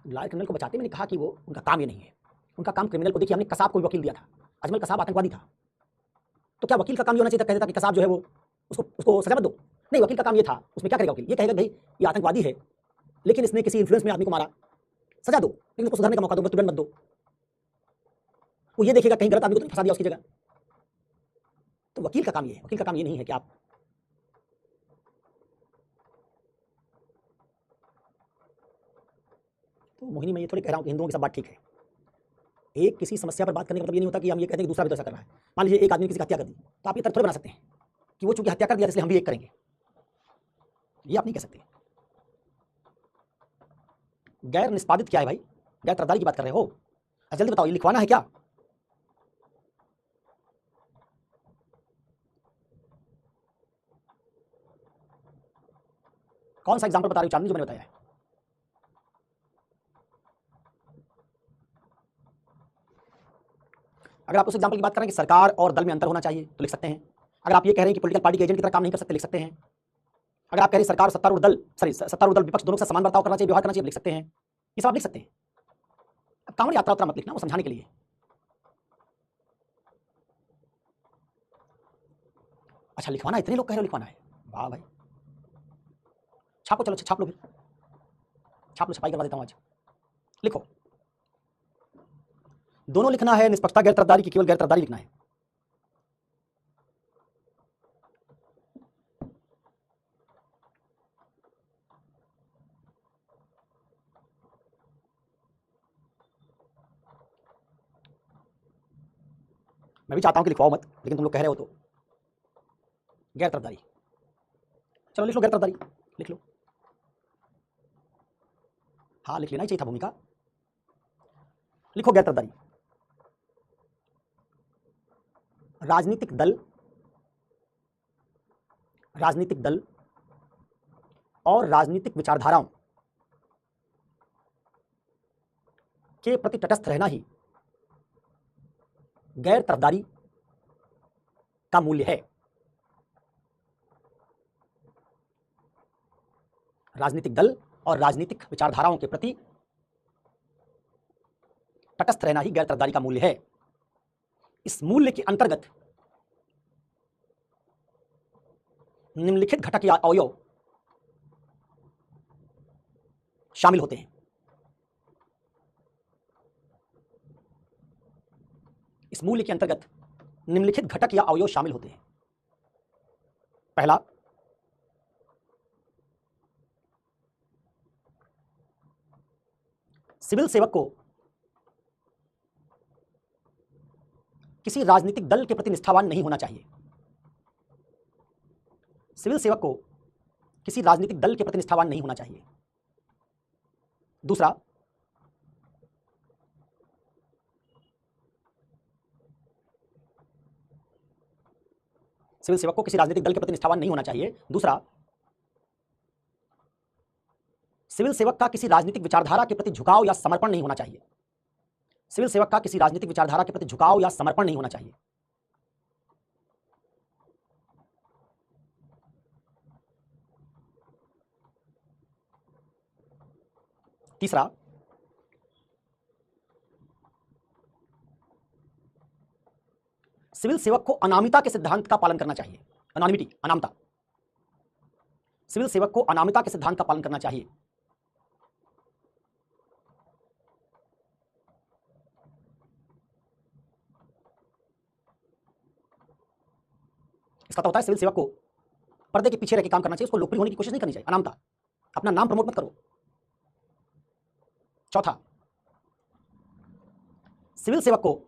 लॉयर क्रिमिनल को बचाते, मैंने कहा कि वो उनका काम ये नहीं है। उनका काम क्रिमिनल को, देखिए हमने कसाब को भी वकील दिया था, अजमल कसाब आतंकवादी था, तो क्या वकील का काम ये होना चाहिए था कहता कि कसाब जो है वो उसको सजा मत दो? नहीं, वकील का काम ये था, उसमें क्या करेगा वकील? ये कहेगा भाई ये आतंकवादी है लेकिन इसने किसी इन्फ्लुएंस में आदमी को मारा, सजा दो लेकिन उसको सुधरने का मौका दो, मृत्युदंड मत दो। वो ये देखेगा कहीं गलत आदमी को तो फंसा दिया उसकी जगह। तो वकील का काम ये है, वकील का काम ये नहीं है कि आप तो मोहिनी मैं ये थोड़ी कह रहा हूँ कि हिंदुओं की सब बात ठीक है। एक किसी समस्या पर बात करने का मतलब ये नहीं होता कि हम ये कहते हैं कि दूसरा भी तो ऐसा कर रहा है। मान लीजिए एक आदमी ने किसी की हत्या कर दी, तो आप ये तर्क थोड़ी बना सकते हैं कि वो चूंकि हत्या कर दिया इसलिए हम भी एक करेंगे। ये आप नहीं कह सकते। गैर निष्पादित क्या है भाई? गैर तरफदारी की बात कर रहे हो? जल्दी बताओ, ये लिखवाना है क्या? कौन सा एग्जाम्पल बता रही हो चांदनी जो मैंने बताया है? अगर आप उस एग्जाम्पल की बात करें कि सरकार और दल में अंतर होना चाहिए तो लिख सकते हैं। अगर आप ये कह रहे हैं कि पॉलिटिकल पार्टी के एजेंट की तरह काम नहीं कर सकते, लिख सकते हैं। अगर आप कह रहे हैं सरकार और सत्तारूढ़ दल, सॉरी सत्तारूढ़ दल विपक्ष दोनों से समान बर्ताव करना चाहिए, व्यवहार करना चाहिए, लिख सकते हैं। ये सब आप लिख सकते हैं। अब कांवड़ यात्रा उतना मत लिखना, वो समझाने के लिए। अच्छा लिखवाना, इतने लोग कह रहे हो लिखवाना है, वाह भाई। छापो, चलो छाप लो फिर, छाप लो, छपाई करवा देता हूँ आज। लिखो, दोनों लिखना है, निष्पक्षता गैर तरफदारी की केवल गैर तरफदारी लिखना है। मैं भी चाहता हूं कि लिखवाओ मत, लेकिन तुम लोग कह रहे हो तो। गैर तरफदारी, चलो लिख लो गैर तरफदारी, लिख लो। हाँ लिख लेना ही चाहिए था भूमिका। लिखो गैर तरफदारी। राजनीतिक दल और राजनीतिक विचारधाराओं के प्रति तटस्थ रहना ही गैर तरफदारी का मूल्य है। राजनीतिक दल और राजनीतिक विचारधाराओं के प्रति तटस्थ रहना ही गैर तरफदारी का मूल्य है। इस मूल्य के अंतर्गत निम्नलिखित घटक या अवयव शामिल होते हैं। इस मूल्य के अंतर्गत निम्नलिखित घटक या अवयव शामिल होते हैं। पहला, सिविल सेवक को किसी राजनीतिक दल के प्रति निष्ठावान नहीं होना चाहिए। सिविल सेवक को किसी राजनीतिक दल के प्रति निष्ठावान नहीं होना चाहिए। दूसरा, सिविल सेवक को किसी राजनीतिक दल के प्रति निष्ठावान नहीं होना चाहिए। दूसरा, सिविल सेवक का किसी राजनीतिक विचारधारा के प्रति झुकाव या समर्पण नहीं होना चाहिए। सिविल सेवक का किसी राजनीतिक विचारधारा के प्रति झुकाव या समर्पण नहीं होना चाहिए। तीसरा, सिविल सेवक को अनामिता के सिद्धांत का पालन करना चाहिए। अनानिमिटी, अनामता। सिविल सेवक को अनामिता के सिद्धांत का पालन करना चाहिए। इसका तो होता है सिविल सेवक को पर्दे के पीछे रह के काम करना चाहिए, उसको लोकप्रिय होने की कोशिश नहीं करनी चाहिए। अनामता, अपना नाम प्रमोट मत करो। चौथा, सिविल सेवक को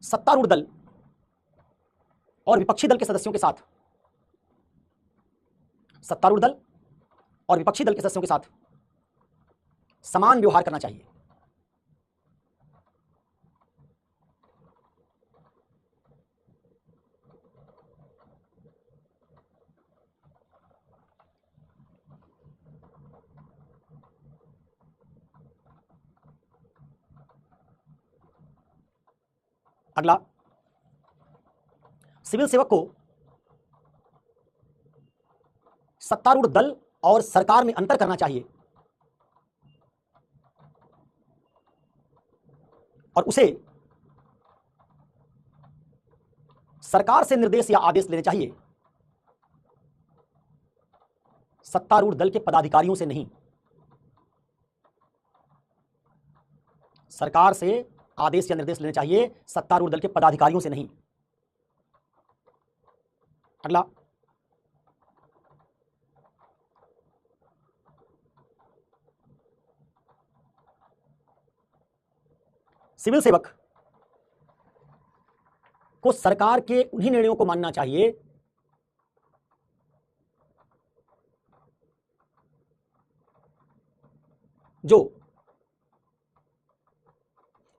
सत्तारूढ़ दल और विपक्षी दल के सदस्यों के साथ, सत्तारूढ़ दल और विपक्षी दल के सदस्यों के साथ समान व्यवहार करना चाहिए। अगला, सिविल सेवक को सत्तारूढ़ दल और सरकार में अंतर करना चाहिए और उसे सरकार से निर्देश या आदेश लेने चाहिए, सत्तारूढ़ दल के पदाधिकारियों से नहीं। सरकार से आदेश या निर्देश लेने चाहिए, सत्तारूढ़ दल के पदाधिकारियों से नहीं। अगला, सिविल सेवक को सरकार के उन्हीं निर्णयों को मानना चाहिए जो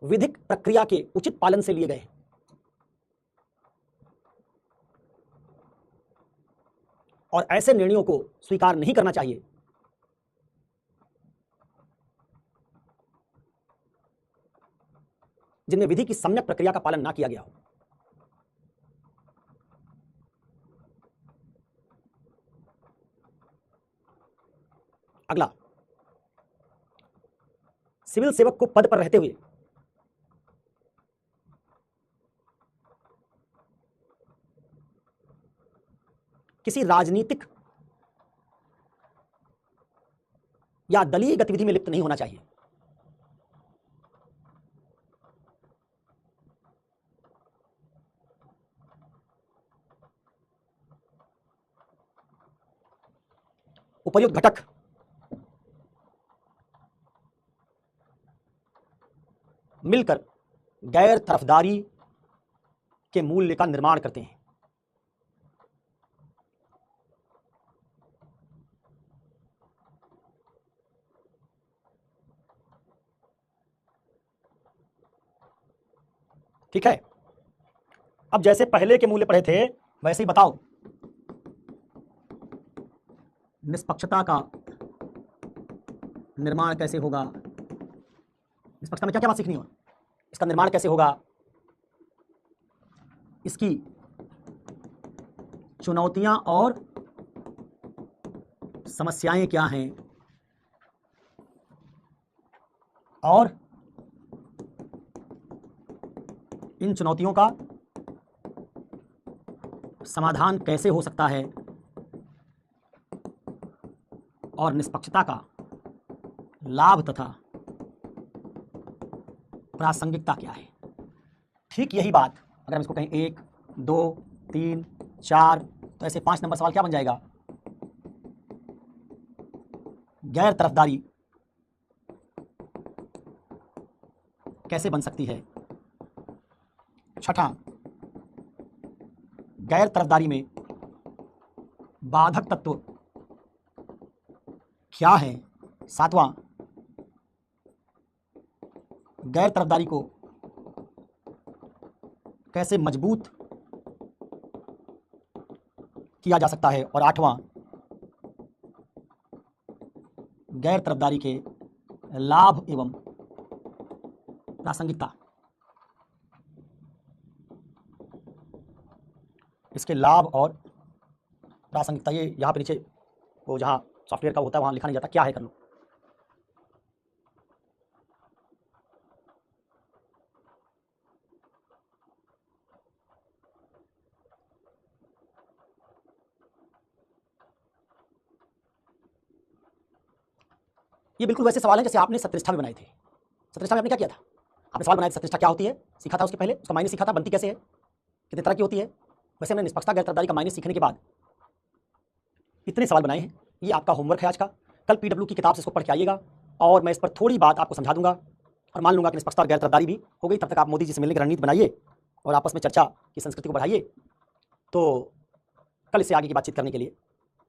विधिक प्रक्रिया के उचित पालन से लिए गए हैं। और ऐसे निर्णयों को स्वीकार नहीं करना चाहिए जिनमें विधि की सम्यक प्रक्रिया का पालन ना किया गया हो। अगला, सिविल सेवक को पद पर रहते हुए किसी राजनीतिक या दलीय गतिविधि में लिप्त नहीं होना चाहिए। उपर्युक्त घटक मिलकर गैर तरफदारी के मूल्य का निर्माण करते हैं। ठीक है, अब जैसे पहले के मूल्य पढ़े थे वैसे ही बताओ, निष्पक्षता का निर्माण कैसे होगा। निष्पक्षता में क्या क्या बात सीखनी हो, इसका निर्माण कैसे होगा, इसकी चुनौतियां और समस्याएं क्या हैं, और इन चुनौतियों का समाधान कैसे हो सकता है, और निष्पक्षता का लाभ तथा प्रासंगिकता क्या है। ठीक यही बात अगर हम इसको कहें 1, 2, 3, 4, तो ऐसे 5 नंबर सवाल क्या बन जाएगा, गैर तरफदारी कैसे बन सकती है। छठा, गैर तरफदारी में बाधक तत्व क्या है। सातवां, गैर तरफदारी को कैसे मजबूत किया जा सकता है। और आठवां, गैर तरफदारी के लाभ एवं प्रासंगिकता। इसके लाभ और प्रासंगिकता, ये यहाँ पे नीचे वो जहाँ सॉफ्टवेयर का होता है वहाँ लिखा नहीं जाता, क्या है कर लो। ये बिल्कुल वैसे सवाल हैं जैसे आपने सत्रिष्ठा में बनाए थे। सत्रिष्ठा में आपने क्या किया था, आपने सवाल बनाया था सत्रिष्ठा क्या होती है, सीखा था उसके पहले, उसका मायने सीखा था, बनती कैसे है, कितने तरह की होती है। वैसे हमने निष्पक्षता गैर तरफदारी का मायने सीखने के बाद इतने सवाल बनाए हैं। ये आपका होमवर्क है आज का। कल पीडब्ल्यू की किताब से इसको पढ़ के आइएगा और मैं इस पर थोड़ी बात आपको समझा दूंगा और मान लूंगा कि निष्पक्षता और गैर तरफदारी भी हो गई। तब तक आप मोदी जी से मिलने की रणनीति बनाइए और आपस में चर्चा की संस्कृति को बढ़ाइए। तो कल इससे आगे की बातचीत करने के लिए